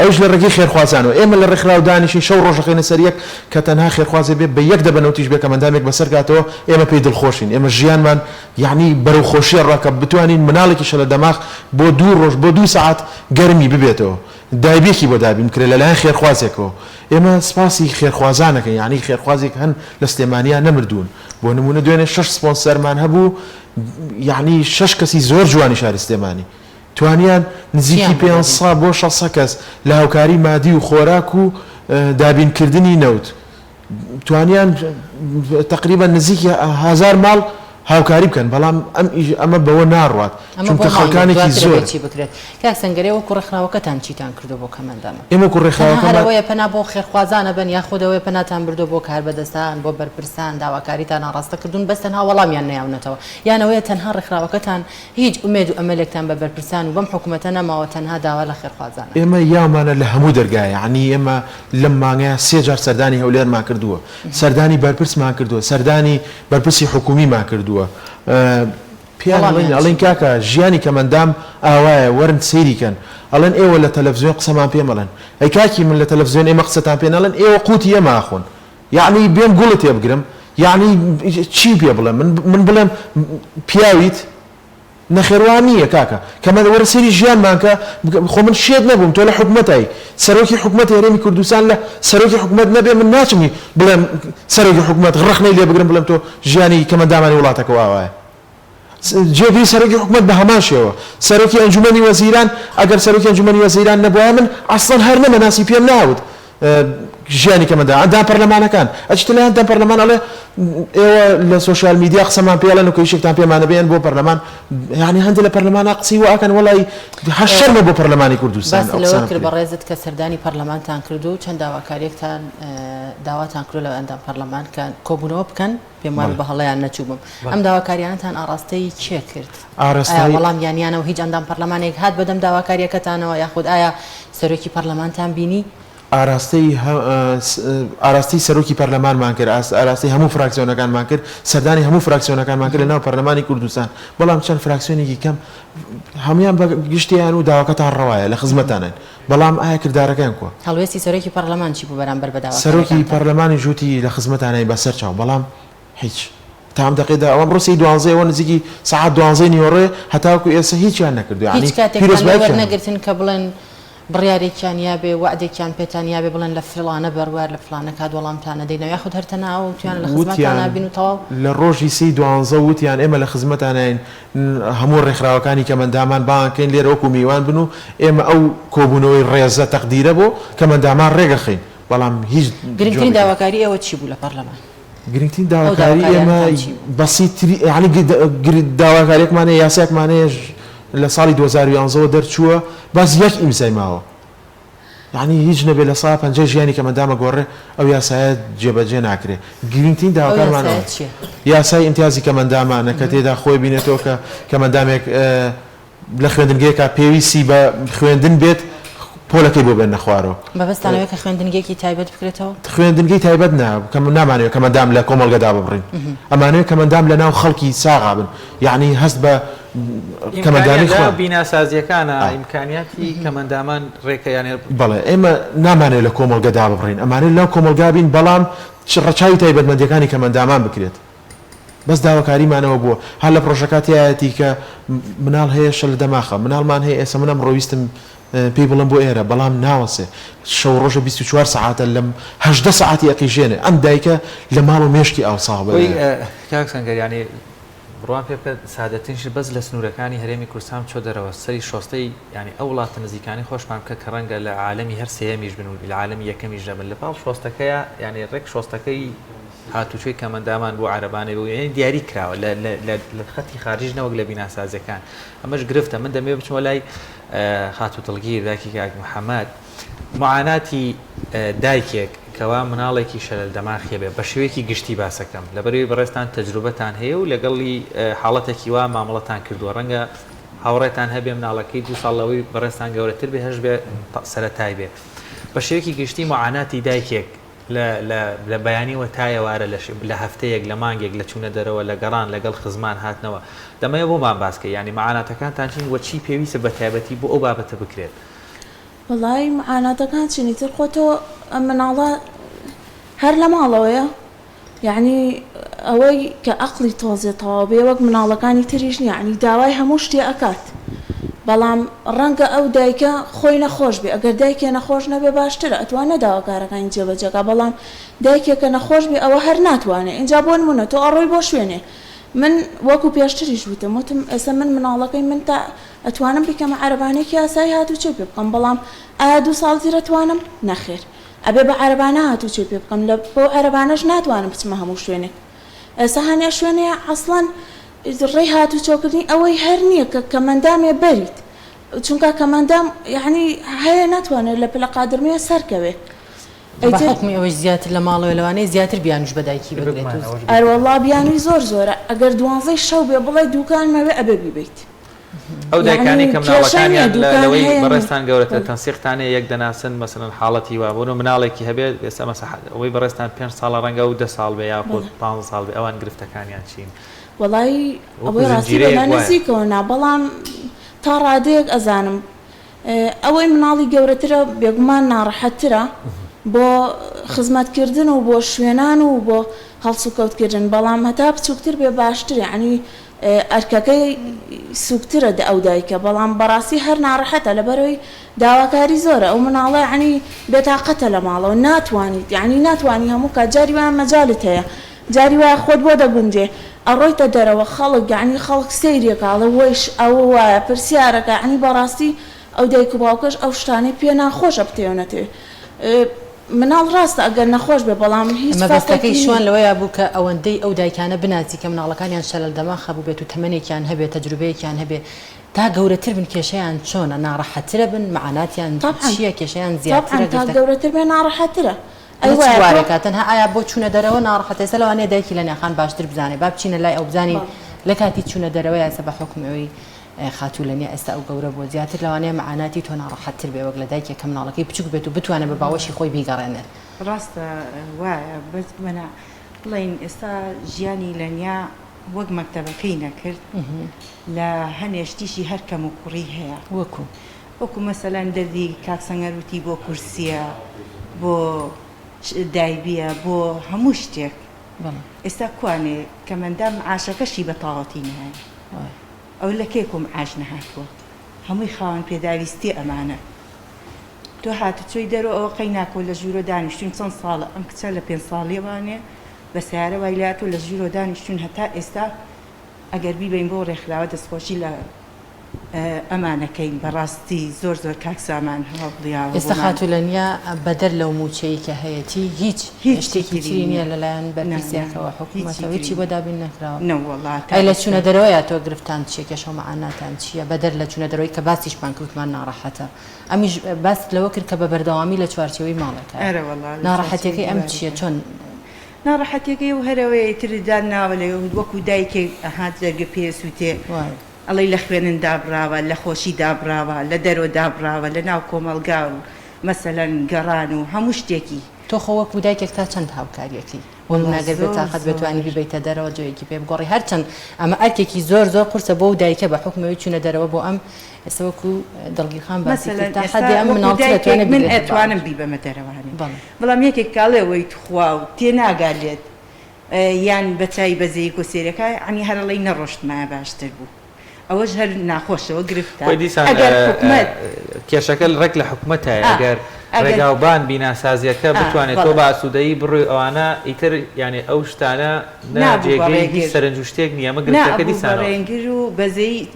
ئەوش لە ڕێگەی خێرخوازانەوە ئێمە لە ڕێکخراو دانیشی شەو ڕۆژەکەینە سەر یەک کە تەنها خێرخوازێ بێ بە یەک دەبەنەوتیش بێ کەمەندامێک بەسەر کاتەوە ئێمە پێی دڵخۆشین ئێمە ژیانمان یعنی بەرەو خۆشیە ڕاکە بتوانین مناڵێکی شە لە دەماغ بۆ 2 ڕۆژ بۆ 2 سەعات گەرمی ببێتەوە دایبێکی بۆ دابین کرێ لەلایەن خێرخوازێکەوە ئێمە سپاسی خێرخوازانەکە یعنی خێرخوازێک هەن لە سلێمانیا نەمردوون بۆ نمونە دوێنێ 6 سپۆنسەرمان هەبوو یعنی 6 کەسی زۆر جوانی شاری سلێمانی توانیان نزیکی 500 بۆ 600 کەس لە هاوکاری مادی و خۆراک و دابینکردنی نەوت توانیان تقریبا نزیکی 1000 ماڵ هاوکاری بکەن بەڵام ئەمە بەوە ناڕوات چونکە خەڵکانێکی زۆر بکرێت کاک سەنگەرەوە کوڕێکخراوەکەتان چیتان کردو بۆ کەمەندامە ئێمە کوڕێکخراوەکەمانەوەیە پەنا بۆ خێرخوازانە بن یاخودەوەی پەناتان بردو بۆ کار بەدەستان بۆ بەرپرسان داواکاریتان ئاڕاستەکردون بەس تەنها وەڵامیان نەیاونەتەوە یانەوەیە تەنها ڕێکخراوەکەتان هیچ ئومێد و ئەمەلێکتان بە بەرپرسان و بەم حکوومەتە نەماوە تەنها داوا لە خێرخوازان ئێمە یامانە لە هەموو دەرگایە عنی ئێمە لەم مانگەیە 3 جار سەردانی هەولێرمان کردووە سەردانی بەرپرسمان کردووە سەردانی بەرپرسی حکومیمان کردووە ئەڵێن کاکە ژیانی کەمەندام ئاوایە وەرن سەیریکەن ئەڵێن ئێوە لە تەلەڤزیۆن قسەمان پێ مەڵێن ئەی کاکی من لە تەلەڤزیۆن ئێمە قسەتان پێ نەڵێن ئێوە قوتی ئێمە ئاخۆن یعنی بێم گوڵت تێ بگرم یعنی چی پێ بڵێم من بڵێم پیاویت نەخێوان نییە کاکە کەمە وەرە سەری ژیانمان کە خۆ من شێت نەبووم تۆ لە حکوومەتایی سەرۆکی حکوومەتی هەرێمی کوردستان لە سەرۆکی حکوومەت نەبێ من ناچمی بڵێم سەرۆکی حکوومەت ڕخنەی لێ بگرم بڵێم تۆ ژیانی کەمەندامانی وڵاتەکەەوە ئاوایە جێبی سەرۆکی حکوومەت بە هەمان شێوە سەرۆکی ئەنجومەنی وەزیران ئەگەر سەرۆکی ئەنجومەنی وەزیران نەبووە من ئەسڵەن هەر نەمە ناسی پێم ناوت ژیانی کەمەدا ئەندام پەرلەمانەکان ئەچتە لە ئەندام پەرلەمان ئەڵێ ئێوە لە سوۆشیال میدیا قسەمان پێڵێن و کەیشێکتان پێمانە بێن بۆ پەرلەمان یعنی هەندێک لە پەرلەمانە قسەی و ئاکەن وەڵی هەشەرمە بۆ پەرلەمانی کوردستان لەوە کرد بە ڕێزت کە سەردانی پەرلەمانتان کرد و چەند داواکاریەکتان داواتان کرد لە ئەندام پەرلەمان کە کۆبوونەوە بکەن پێم وایە بە هەڵەیان نەچووبم ئەم داواکاریانتان ئاڕاستەی چێ کرد وەڵام یانیانەوە هیچ ئەندام پەرلەمانێک هات بەدەم داواکاریەکەتانەوە یاخود ئایا سەرۆکی پەرلەمانتان بینی ئاراستی سەرۆکی پەرلەمانمان کرد ئاراستی هەموو فراکسیۆنەکانمان کرد سەردانی هەموو فراکسیۆنەکانمان کرد لەناو پەرلەمانی کوردستان بەڵام چەند فراکسیۆنێکی کەم هەمویان بە گشتیان و داواکەتان ڕەوایە لە خزمەتانن بەڵام ئایا کردارەکەیان کووە هەڵوێستی سەرۆکی پەرلەمان چی بوو بەرامبەر بە داواکاریەکان سەرۆکی پەرلەمانی ژووتی لە خزمەتانەی بەسەر چاو بەڵام هیچ تام دقیقدا ئەوەم ڕوسی دوانزەیەوە نزیکی سەعات دوانزەی نیوەڕێ هەتاکو ئێستا هیچیان نەکردو هیچ کاتێک نەگرتن کە بڵێن بڕیارێکیان یابێ وعدێکیان پێتان یابێ بڵێن لە فلانە بەروار لە فلانە کات وەڵامتانە دەینەوە یاخود هەرتەناوە تویان لە خزمەتانە بین و تەواو لە ڕۆژی سی دوانزە وتیان ئێمە لە خزمەتانین هەموو ڕێکخراوەکانی کەمەندامان باکەین لێرە وەکو میوان بن و ئێمە ئەو کۆبوونەوەی ڕێزە تەقدیرە بۆ کەمەندامان ڕێگەخین بەڵام هیچ گرنگترین داواکاری ئێوە چی بوو لە پەرلەمان گرنگترین داواکاری ئێمە بەسیتری داواکاریەکمانەیە یاسایەکمانەیە لە ساڵی 2011 دەرچووە باز یەک ئیمزای ماوە یعنی هیچ نەبێت لە ساڵ 50 ژیانی کەمەندامە گۆڕێ ئەو یاسایە جێبەجێ ناکرێت گرنگترین داواکارمانەوە یاسای ئیمتیازی کەمەندامانە کە تێدا خۆی بینێتەوە کە کەمەندامێک لە خوێندنگەیەکە پێویستی بە خوێندن بێت پۆلەکەی بۆ بێنە خوارەوە بەبستانەوەی کە خوێندنگێکی تایبەت بکرێتەوە خوێندنگەی تایبەت نامانەوە کەمەندام لە کۆمەڵگەدا ببڕین ئەمانەیە کەمەندام لە ناو خەڵکی ساغا بن یعنی هەست بە کەمەندانی بیناسازیەکانە ئیمکانیاتی کەمەندامان ڕێکەیانێ بەڵێ ئێمە نامانێت لە کۆمەڵگەدا ببڕین ئەمانێت لەو کۆمەلگا بین بەڵام ڕەچاوی تایبەتمەندیەکانی کەمەندامان بکرێت بەس داواکاریمانەوە بووە هەر لە پرۆژەکاتیایەتی کە مناڵ هەیە شە لە دەماخە مناڵمان هەیە ئێستا منم ڕۆویستم پێی بڵم بۆ ئێرە بەڵام ناوەسێ شەو ڕۆژە 24 ساعتە لەم 18 ساعتی ئەقیژێنێ ئەم دایکە لە ماڵ و مێشکی ئاوساڵ بێ کاک سەنگەریانی بڕوان پێ بکە سادەترینش بەس لە سنوورەکانی هەرێمی کوردستان چۆ دەرەوە سەری شۆستەی ینی ئەو وڵاتە نزیکانی خۆشمان بکە کە ڕەنگە لە عالەمی هەر سێمیش بن و لە عالەمی یەکەمیش دەبن لە پاڵ شۆستەکەیە ینی ڕێک شۆستەکەی هاتوچۆی کەمەندامان بۆ عربانێ بوو یعنی دیاری کراوە لە خەتی خارجیش نەوەک لە بیناسازەکان ئەمەش گرفتە من دەمێ بچمە لای خاتو دڵگیر داکی کاک محەممەد معاناتی دایکێک کەوا مناڵێکی شەلل دەماخێ بێ بە شێوەیەکی گشتی باسەکەم لەبەروی بەڕێستان تەجروبەتان هەیە و لەگەڵی حاڵەتێکی وا مامەڵەتان کردووە ڕەنگە هاوڕێتان هەبێ مناڵەکەی 2 ساڵەوەی بەڕێستان گەورەتر بێ هەش بێ سەرەتای بێ بە شێوەیەکی گشتی معاناتی دایکێک لە بەیانیوە تایەوارە لە هەفتەیەک لە مانگێک لە چوونە دەرەوە لە گەڕان لەگەڵ خزمان هاتنەوە دەمەیە بۆمان باسکە ینی معاناتەکانتان چین وە چی پێویستە بە تایبەتی بۆ ئەو بابەتە بکرێت وڵی معاناتەکان چینی تر خۆتەوە ئەم مناڵە هەر لە ماڵەوەیە یعنی ئەوەی کە ئەقلی تۆزێتەوە بێ وەک مناڵەکانی تریش یعنی داوای هەموو شتێ ئەکات بەڵام ڕەنگە ئەو دایکە خۆی نەخۆش بێ ئەگەر دایکێ نەخۆش نەبێ باشترە ئەتوانە داواکارەکانی جێبەجێگا بەڵام دایکێکە نەخۆش بێ ئەوە هەر ناتوانێت اینجا بۆ نمونە تۆ ئەڕۆی بۆ شوێنێ من وەکو پێشتریش وتم وتم ئێستا من مناڵەکەی من تا ئەتوانم بکەمە عەربانێکی یاسایی هاتوچێ پێ بکەم بەڵام ئایا 2 ساڵ زیرەتوانم نەخێر ئەبێ بە عەربانە هاتوچێ پێ بکەم لە بۆ عەربانەش ناتوانم بچمە هەموو شوێنێک ئێستا هەنێ شوێنەیە عەسڵەن ڕێی هاتوچۆکردنی ئەوەی هەر نییە کە کەمەندامێ بەریت چونکە کەمەندام یعنی هەیە ناتوانێت لە پلە قادرمەیە سەرکەوێ حکمی ئەوەش زیاتر لە ماڵەوە لەوانەیە زیاتر بیانوش بەدایکی بگرێت ئەروەڵا بیانوی زۆر زۆرە ئەگەر 12 شەو بێ بڵێ دوکانمەوێ ئەبێ بیبیت ئەو دایکانی کە مناڵەکانیان لەوەی بەڕێستان گەورەتە تەنسیقتانێ یەک دەناسن مەسەڵەن حاڵەتی وا بۆ مناڵێکی هەبێت ئێستا ئەوەی بەڕێستان 5 ساڵە ڕەنگە و 10 ساڵ بێ یا 5 ساڵ بێ ئەوان گرفتەکانیان چین وڵی ئەوەی ڕاستی بەلا نزیکەوە نا بەڵام تا ڕادەیەک ئەزانم ئەوەی مناڵی گەورەترە بێگومان ناڕەحەتترە بۆ خزمەتکردن و بۆ شوێنان و بۆ هەڵسوکەوتکردن بەڵام هەتا بچووکتر بێ باشتر ینی ئەرکەکەی سوکترە ئەو دایکە بەڵام بەڕاستی هەر ناڕەحەتە لەبەرەوەی داواکاری زۆرە ئەو مناڵە عنی بێتاقەتە لە ماڵەوە ناتوانیت یعنی ناتوانانی هەموو کات جاری وایە مەجالت هەیە جاری وایە خۆت بۆ دەگونجێ ئەڕۆیتە دەرەوە خەڵک یعنی خەڵک سەیرێکاڵە وەیش ئەوە وایە پرسیارەکە عنی بەڕاستی ئەو دایک و باوکەش ئەو شتانەی پێ ناخۆشە بتێونەتێ مناڵ ڕاستە ئەگەر نەخۆش بێ بەڵام هیچ مەبەستەکەی شوان لەوەیە بوو کە ئەوەندەی ئەو دایکانە بناسی کە مناڵەکانیان شەلل دەماخە بوو بێت و تەمەنێکیان هەبێت تەجروبەیەکیان هەبێ تا گەورەتر بن کێشەیان چۆنە ناڕەحەترە بن معاناتیان چییە کێشەیان زیاترە تا گەورەتر بێ ناڕەحەترە ئەیوارێکە تەنها ئایا بۆ چوونە دەرەوە ناڕەحەتە ئێستا لەوانەیە دایکی لە نێخان باشتر بزانێ با بچینە لای ئەو بزانین لە کاتی چوونە دەرەوە یاسە بە حکومەوەی خاتوولەنیا ئێستا ئەو گەورە بۆ زیاتر لەوانەیە معاناتی تۆ ناڕەحەتتر بێ وەک لە دایکێک کە مناڵەکەی بچووک بێت و بتوانێت بە باوەشی خۆی بیگەڕێنێت ڕاستە وایە بەس منە بڵین ئێستا ژیانی لەنیا وەک مەکتەبەکەی نەکرد لە هەنێشتیشی هەر کەم و کوڕی هەیە وەکو مەسەلەن دەردی کاکسەنگەروتی بۆ کورسیە بۆ دایبیە بۆ هەموو شتێک ئێستا کوانێ کەمەندام عاشەکەشی بە تاڵەتی نهێن ئەو لە کێکم عاش نەهاتووە هەمووی خاوەن پێداویستی ئەمانە تۆ هاتوچۆی دەرەوە ئەوە قەی ناکۆ لە ژوورۆ دانیشتون چەند ساڵە ئەم کچە لە 5 ساڵێوانێ بە سیارە وایلات و لە ژوورۆ دانیشتون هەتا ئێستا ئەگەر بیبین بۆ ڕێکخراوە دەستخۆشی لە ئەمانەکەین بەڕاستی زۆر زۆر کاکسامان هەڵبڵیاوە ئێستا خاتوولەنیا بەدەر لەو موچەی کە هەیەی هیچ شتێکی تری نییە لەلایەن بەرپرسیاکەوە حکوومەتەوەی چی بۆ دابین نەکراوە ئەی لە چوونە دەرەوەیە تۆ گرفتان چیە کێشە و معاناتان چییە بەدەر لە چوونە دەرەوەی کە باسیشمان کەوتمان ناڕەحەتە ئەمیش باس لەوە کرد کە بە بەردەوامی لە چوارچەوەی ماڵەکە ناڕەحەتەکەی ئەم چییە چۆن ناڕەحەتەکەی و هەرەوەی تردان ناوە لە وەکو دایکێک ئەهات جەرگە پێسووتێ ئەڵی لە خوێنن دابراوە لە خۆشی دابراوە لە دەرۆ دابراوە لە ناو کۆمەلگا و مەسەلەن گەڕان و هەموو شتێکی تۆ خۆوەکو دایکێک تا چەند هاوکاریەکەی بۆ ناگەر بێت تاقەت بتوانانی ببیتە دەرەوە جۆیەکی پێ بگۆڕی هەرچەند ئەمە ئەرکێکی زۆر قورسە بۆ دایکە بە حکومەوەی چوونە دەرەوە بۆ ئەم ئێستاوەکو دڵگیرخان باسی کرد تا حەدی ئەم مناڵ من ئەتوانم بی بەمە دەرەوەوانی بەڵام یەکێک کاڵێەوەی توخوا و تێناگالێت یان بەچای بەزەیەک و سێرەکە عنی هەرڵی نەڕۆشتمایە باشتر بوو ئەوەش هەر ناخۆشەوە گرفتە ئەگەر حکومەت کێشەکە ڕێک لە حکومەتە ئەگەر ڕێگاوبان بیناسازیەکە بتوانێت تۆ بە ئاسوودەیی بڕووی ئەوانە ئیتر یعنی ئەو شتانە ناجێگەی سەرنج و شتێک نییە ئەمە گرفتەکە دیسانەوە ڕێنگر و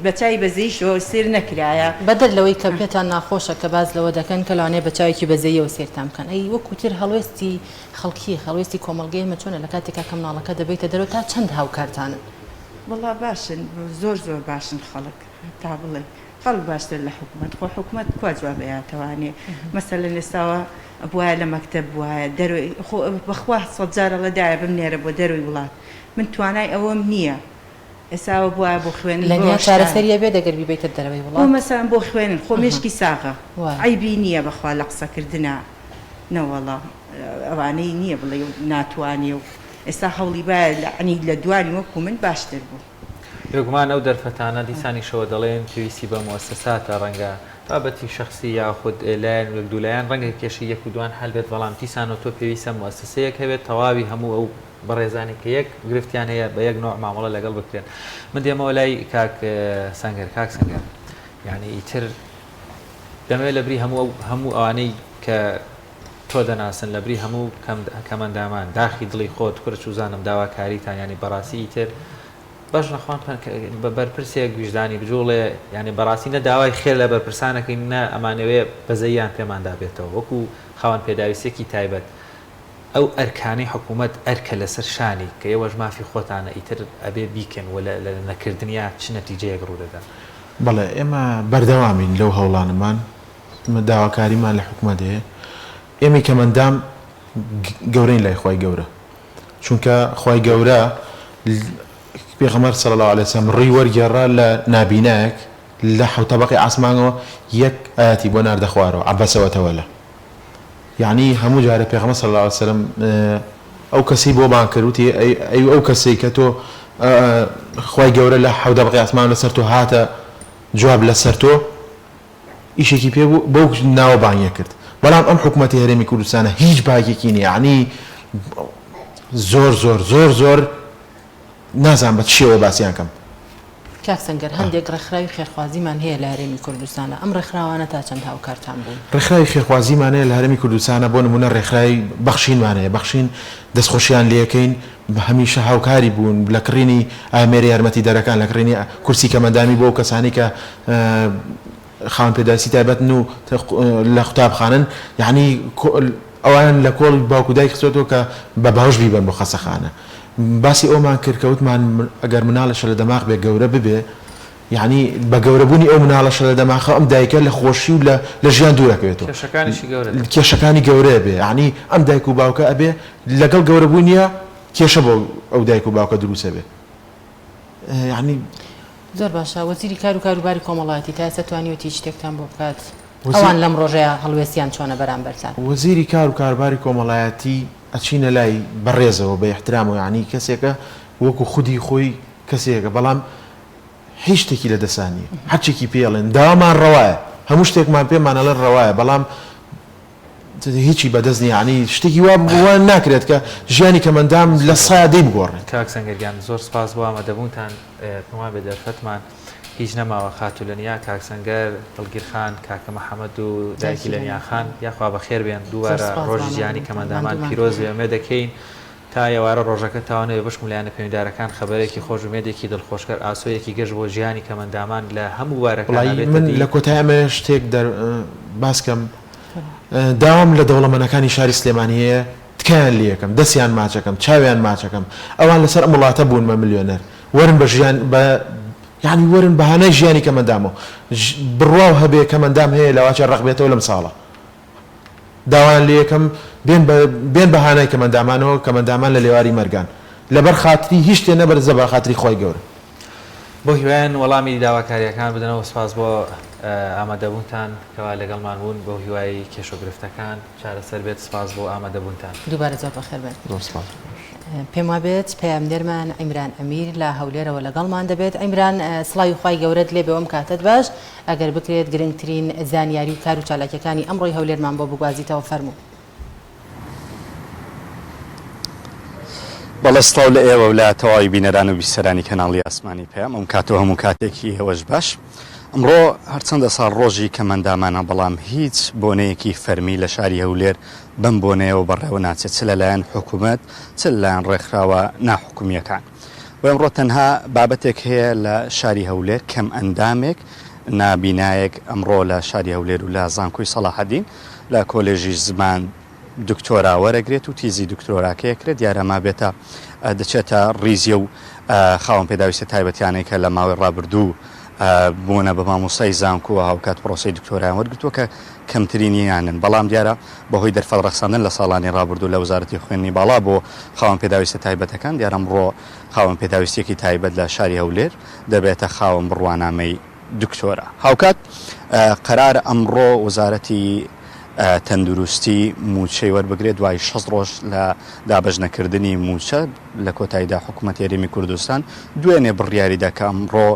بەچای بەزەیشەوە سێر نەکرایە بەدەر لەوەی کە پێتان ناخۆشە کە باز لەوە دەکەن کە لەوانەیە بەچاوێکی بەزەیەوە سێرتان بکەن ئەی وەکوتر هەڵوێستی خەڵکی هەڵوێستی کۆمەڵگەیمە چۆنە لە کاتێکا کە مناڵەکە دەبێتە دەرەوە تا چەند هاوکارتانن وڵا باشن زۆر باشن خەڵک تا بڵێ خەڵک باشتر لە حکومەت خۆ حکومەت کوا جواب بەیاتەوانێ مەسەلەن ئێستاوە بواە لە مەکتەب وایە دەروی بەخوا سەجارە لەدایە بمنێرە بۆ دەروی وڵات من توانای ئەوەم نییە ئێساوە بواە بۆ خوێنن لە چارەسەریە بێ دەگەر بیبیتە دەرەوەی وڵات بۆ مەسەلەن بۆ خوێنن خۆ مێشکی ساغە عیبی نییە بەخوا لە قسەکردنا نەوەڵا ئەوانەی نییە بڵێ ناتوانێ و ئێستا هەوڵی باە عنی لە دوانی وەکو من باشتر بوو یگومان ئەو دەرفەتانە دیسانیشەوە دەڵێن پێویستی بە مؤسساتە ڕەنگە بابەتی شخصی یاخود لایەن وەک دوولایەن ڕەنگە کێشی یەک و دوان هەل بێت بەڵام دیسانەوە تۆ پێویستە مؤسسەیەک هەبێت تەواوی هەموو ئەو بەڕێزانی کە یەک گرفتیان هەیە بە یەک نوع مامەڵە لەگەڵ بکرێن من دێمەوە لای کاک سەنگەر یعنی ئیتر دەمەوێت لەبری هەموو ئەوانەی کە تۆ دەناسن لەبری هەموو کەمەندامان داخی دڵی خۆت کورچ وزانم داواکاریتان ینی بەڕاستی ئیتر باش نەخوان بە بەرپرسێک گوژدانی بجوڵێ ینی بەڕاستی نە داوای خێر لە بەرپرسانەکەی نە ئەمانەوێ بەزەیان پێماندا بێتەوە وەکو خاوەن پێداویستێکی تایبەت ئەو ئەرکانەی حکوومەت ئەرکە لەسەر شانی کە ئێوەش مافی خۆتانە ئیتر ئەبێ بیکەن و لە نەکردنیا چ نەتیجەیەک ڕوودەدا بەڵێ ئێمە بەردەوامین لەو هەوڵانمان داواکاریمان لە حکوومەت هەیە ئێمە کەمەندام گەورەین لای خۆی گەورە چونکە خۆی گەورە پێغەمبەر صلی الله علیه وسلم ڕێی وەرگێڕا لە نابینایەک لە حەوت تەبەقی ئاسمانەوە یەک ئاەتی بۆ ناردە خوارەوە عەبەسەوە تەوەلە یعنی هەموو جارە پێغەمبەر صلی الله علیه وسلم ئەو کەسی بۆ بان کردوتی ئەو کەسێک کە تۆ خۆی گەورە لە حەوت تەبەقی ئاسمان لەسەر تۆ هاتە جواب لەسەر تۆ ئیشێکی پێ بوو بەو ناوە بانیە کرد بەڵام ئەم حکوومەتی هەرێمی کوردستانە هیچ باکێکی نییە یعنی زۆر نازان بە چیەوە باسییان کەم کاک سەنگەر هەندێک ڕێکخراوی خێرخوازیمان هەیە لە هەرێمی کوردستانە ئەم ڕێکخراوانە تا چەند هاوکارتان بوون ڕێکخراوی خێرخوازیمان هەیە لە هەرێمی کوردستانە بۆ نمونە ڕێکخراوی بەخشینمان هەیە بەخشین دەستخۆشیان لێەکەین هەمیشە هاوکاری بوون لە کڕینی ئامێری یارمەتی دەرەکان لە کڕینی کورسی کەمەندامی بۆ کەسانی کە خاوەن پێداویستی تایبەتن و لە قوتابخانن یعنی ئەوان لە کۆڵی باوکو دایک خچێتەوە کە بە باوش بیبن بۆ خەسەخانە باسی ئەومان کرد کەوتمان ئەگەر مناڵەشە لە دەماغ بێ گەورە ببێ یعنی بە گەورەبوونی ئەو مناڵەشە لە دەماغ ئەم دایکە لە خۆشی و لە ژیان دوورەکەوێتەوە کێشەکانی گەورەیە بێ یعنی ئەم دایک و باوکە ئەبێ لەگەڵ گەورەبوونیە کێشە بۆ ئەو دایک و باوکە دروستە بێ یعنی زۆر باشە وەزیری کار و کاروباری کۆمەڵایەتی تا ئێستا توانیوەتی شتێکتان بۆ بکات ئەوان لەم ڕۆژەیە هەڵوێستیان چۆنە بەرامبەرتان وەزیری کار و کاروباری کۆمەڵایەتی ئەچینە لای بەڕێزەوە بە احترام و یعنی کەسێکە وەکو خودی خۆی کەسێکە بەڵام هیچ شتێکی لە دەسانی هەرچێکی پێڵێن داوامان ڕەوایە هەموو شتێکمان پێمانەڵێن ڕەوایە بەڵام هیچی بەدەست نیە یعنی شتێکی وا ناکرێت کە ژیانی کەمەندام لە سادەی بگۆڕێت کاک سەنگەریان زۆر سپاس بۆ ئامادەبوونتان پێمان بێ دەرفەتمان هیچ نەماوە خاتولەنیا کاک سەنگەر دڵگیرخان کاکە مەحەمەد و دایکی لەنیاخان یاخوا بەخێر بێن دووبارە ڕۆژی ژیانی کەمەندامان پیرۆز بێ ئەمێ دەکەین تا ئێوارە ڕۆژەکە تاوانەوە بەشم لایەنە پەیوەندیدارەکان خەبەرێکی خۆش و مێدێکی دڵخۆشکەر ئاسۆیەکی گەشت بۆ ژیانی کەمەندامان لە هەموو وارەکان من لە کۆتایمە شتێک باسکەم داوام لە دەوڵەمەندەکانی شاری سلێمانیەیە تکایان لێەکەم دەستیان ماچەکەم چاویان ماچەکەم ئەوان لەسەر ئەم وڵاتە بوون بە ملیۆنەر وەرن بە ژیان یعنی وەرن بەهانەی ژیانی کەمەندامەوە بڕواو هەبێ کەمەندام هەیە لەواچە ڕەقبێتەوە لەم ساڵە داوان لێەکەم بێن بەهانای کەمەندامانەوە کەمەندامان لە لێواری مەرگان لەبەر خاتری هیچ شتێ نەبەرزە بە خاتری خۆی گەورە بۆ هیوایان وەڵامی داواکاریەکان بدەنەوە سپاس بۆ ئامادەبوونتان کەوا لەگەڵمان بوون بۆ هیوای کێشۆگرفتەکان چارەسەر بێت سپاس بۆ ئامادەبوونتان دووبارە زۆر بەخێر بێت زۆر سپاس پێم وابێت پەیامدەرمان ئەیمران ئەمیر لە هەولێرەوە لەگەڵمان دەبێت ئەیمران سڵاوی خوای گەورەت لێ بەوەم کاتت باش ئەگەر بکرێت گرنگترین زانیاری و کار و چالاکیەکانی ئەمڕۆی هەولێرمان بۆ بگوازیتەوە فەرموو بەڵێستاو لە ئێوە و لە تەواوی بینەران و بیسەرانی کەناڵی ئاسمانی پێم ئەم کاتەوە هەموو کاتێکی هێوەش باش ئەمڕۆ هەرچەندە ساڵ ڕۆژی کەمەندامانە بەڵام هیچ بۆنەیەکی فەرمی لە شاری هەولێر بەم بۆنەیەوە بەڕێوە ناچێت چ لەلایەن حکوومەت چ لەلایەن ڕێکخراوە ناحکومیەکان و ئەمڕۆ تەنها بابەتێک هەیە لە شاری هەولێر کەم ئەندامێک نابینایەک ئەمڕۆ لە شاری هەولێر و لە زانکۆی سەلاحەدین لە کۆلێژی زمان دکتۆرا وەرەگرێت و تیزی دکتۆراکەیەکرێت دیارەما بێتە دەچێتە ڕیزیە و خاوەن پێداویستە تایبەتیانەی کە لە ماوەی ڕابردوو بوونە بە مامۆسای زانکۆ و هاوکات پرۆسی دکتۆرایان وەرگرتووە کە کەمترینیانن بەڵام دیارە بەهۆی دەرفەتڕەخساندن لە ساڵانی ڕابردوو لە وزارەتی خوێندنی باڵا بۆ خاوەن پێداویستە تایبەتەکان دیارە ئەمڕۆ خاوەن پێداویستێکی تایبەت لە شاری هەولێر دەبێتە خاوەن بڕوانامەی دکتۆرە هاوکات قەرار ئەمڕۆ وزارەتی تەندروستی موچەی وەربگرێت دوای 6 ڕۆژ لە دابەژنەکردنی موچە لە کۆتاییدا حکوومەت هێرێمی کوردستان دوێنێ بڕیاریدا کە ئەمڕۆ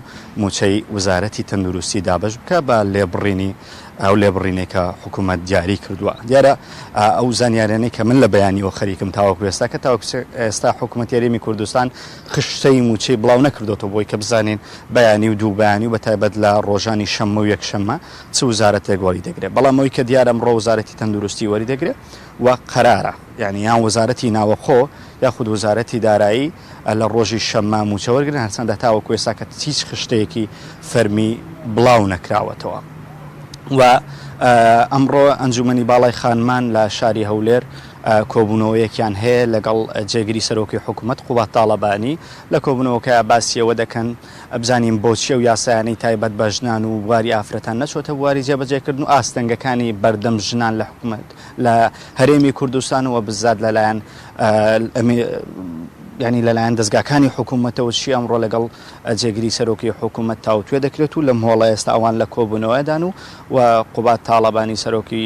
موچەی وزارەتی تەندروستی دابەش بکە بە لێبڕینی ئەو لێبڕینێکە حکوومەت دیاری کردووە دیارە ئەو زانیارانەی کە من لە بەیانیەوە خەریکم تاوەکو ئێستا کە ئێستا حکوومەت هێرێمی کوردستان خشتەی موچەی بڵاو نەکردوەوە بۆی کە بزانین بەیانی و دوو بەیانی و بەتایبەت لە ڕۆژانی شەممە و یەکشەممە چ وزارەتێک وەری دەگرێت بەڵام ئەوی کە دیارە ئەمڕۆ وزارەتی تەندروستی وەری دەگرێت و قەرارە یعنی یان وزارەتی ناوەخۆ یاخود وزارەتی دارایی لە ڕۆژی شەممە موچە وەرگرن هەرچەندە تاوەکو ئێستا کە هیچ خشتەیەکی فەرمی بڵاو نەکراوەتەوە و ئەمڕۆ ئەنجومەنی باڵای خانمان لە شاری هەولێر کۆبوونەوەیەکیان هەیە لەگەڵ جێگیری سەرۆکی حکوومەت قوبات تاڵەبانی لە کۆبوونەوەکە باسیەوە دەکەن بزانین بۆچیە و یاسایانەی تایبەت بە ژنان و بواری ئافرەتان نەچۆتە بواری جێبەجێکردن و ئاستەنگەکانی بەردەم ژنان لە حکوومەت لە هەرێمی کوردستانەوە بزات لەلایەن ینی لەلایەن دەستگاکانی حکوومەتەوە چی ئەمڕۆ لەگەڵ جێگیری سەرۆکی حکوومەت تاوتوێ دەکرێت و لەم هۆڵە ئێستا ئەوان لە کۆبوونەوەدان و قوبات تاڵەبانی سەرۆکی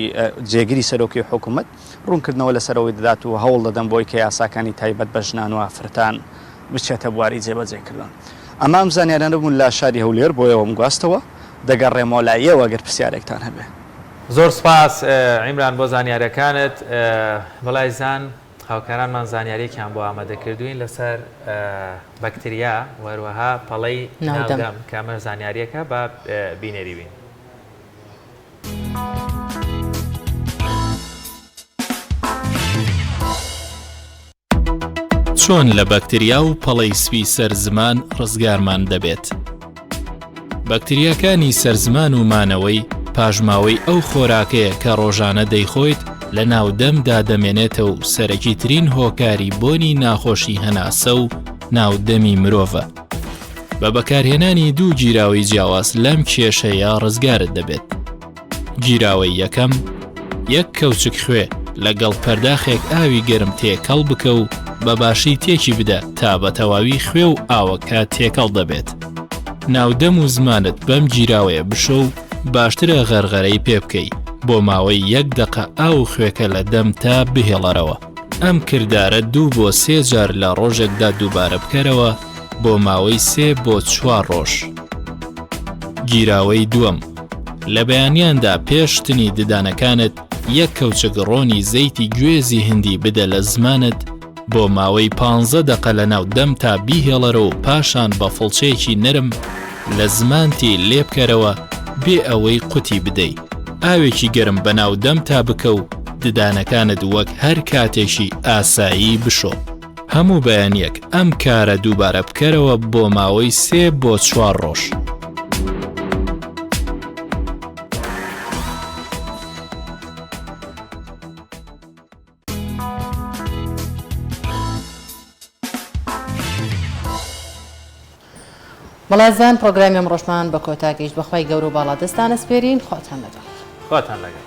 جێگیری سەرۆکی حکوومەت ڕوونکردنەوە لەسەرەوەی دەدات و هەوڵ دەدەن بۆی کە یاساکانی تایبەت بە ژنان و ئافرەتان بچێتە بواری جێبەجێکردن ئەمە ئەم زانیارانە بوون لە شاری هەولێر بۆیەوە گواستەوە دەگەڕێمەوە لایەوە گەر پرسیارێکتان هەبێ زۆر سپاس عیمران بۆ زانیاریەکانت بەڵای زان هاوکارانمان زانیاریێکیان بۆ ئامادەکردوین لەسەر بەکتریا وەروەها پەڵەی ناودەم کامە زانیاریەکە بە بینێری بین. چۆن لە بەکتریا و پەڵەی سوی سەرزمان ڕزگارمان دەبێت؟ بەکتریاکانی سەرزمان و مانەوەی پاژماوەی ئەو خۆراکەیە کە ڕۆژانە دەیخۆیت لە ناودەمدا دەمێنێتە و سەرەکی ترین هۆکاری بۆنی ناخۆشی هەناسە و ناودەمی مرۆڤە. بە بەکارهێنانی دوو گیراوەی جیاواز لەم کێشەیە ڕزگارت دەبێت. گیراوەی یەکەم، یەک کەوچک خوێ لەگەڵ پەرداخێک ئاوی گەرم تێکەڵ بکە و بە باشی تێکی بدە تا بە تەواوی خوێ و ئاوەکە تێکەڵ دەبێت. ناودەم و زمانت بەم گیراوەیە بشۆ و باشترە غەرغەرەی پێ بکەی بۆ ماوەی 1 دقە ئاو خوێکە لە دەم تا بهێڵەرەوە. ئەم کردارە 2 بۆ 3 جار لە ڕۆژێکدا دووبارە بکەرەوە بۆ ماوەی 3 بۆ 4 ڕۆژ. گیراوەی دووەم، لە بەیانیاندا پێشتنی ددانەکانت 1 کەوچک ڕۆنی زەیتی گوێزی هندی بدە لە زمانت بۆ ماوەی 15 دقە لە ناو دەم تا بیهێڵەرە و پاشان بە فڵچەیەکی نرم لە زمانتی لێ بکەرەوە بێ ئەوەی قوتی بدەیت. ئاوێکی گەرم بەناو دەم تا بکە و ددانەکانت وەک هەر کاتێکی ئاسایی بشۆ. هەموو بەیانیەک ئەم کارە دووبارە بکەرەوە بۆ ماوەی 3 بۆ 4 ڕۆژ. بەڵازان پرۆگرامی ئەمڕۆژمان بە کۆتاگەیشت بەخوای گەورە و باڵا دەستانە سپێرین. خۆتان لەگەڵ. خۆتان لەگەڵ.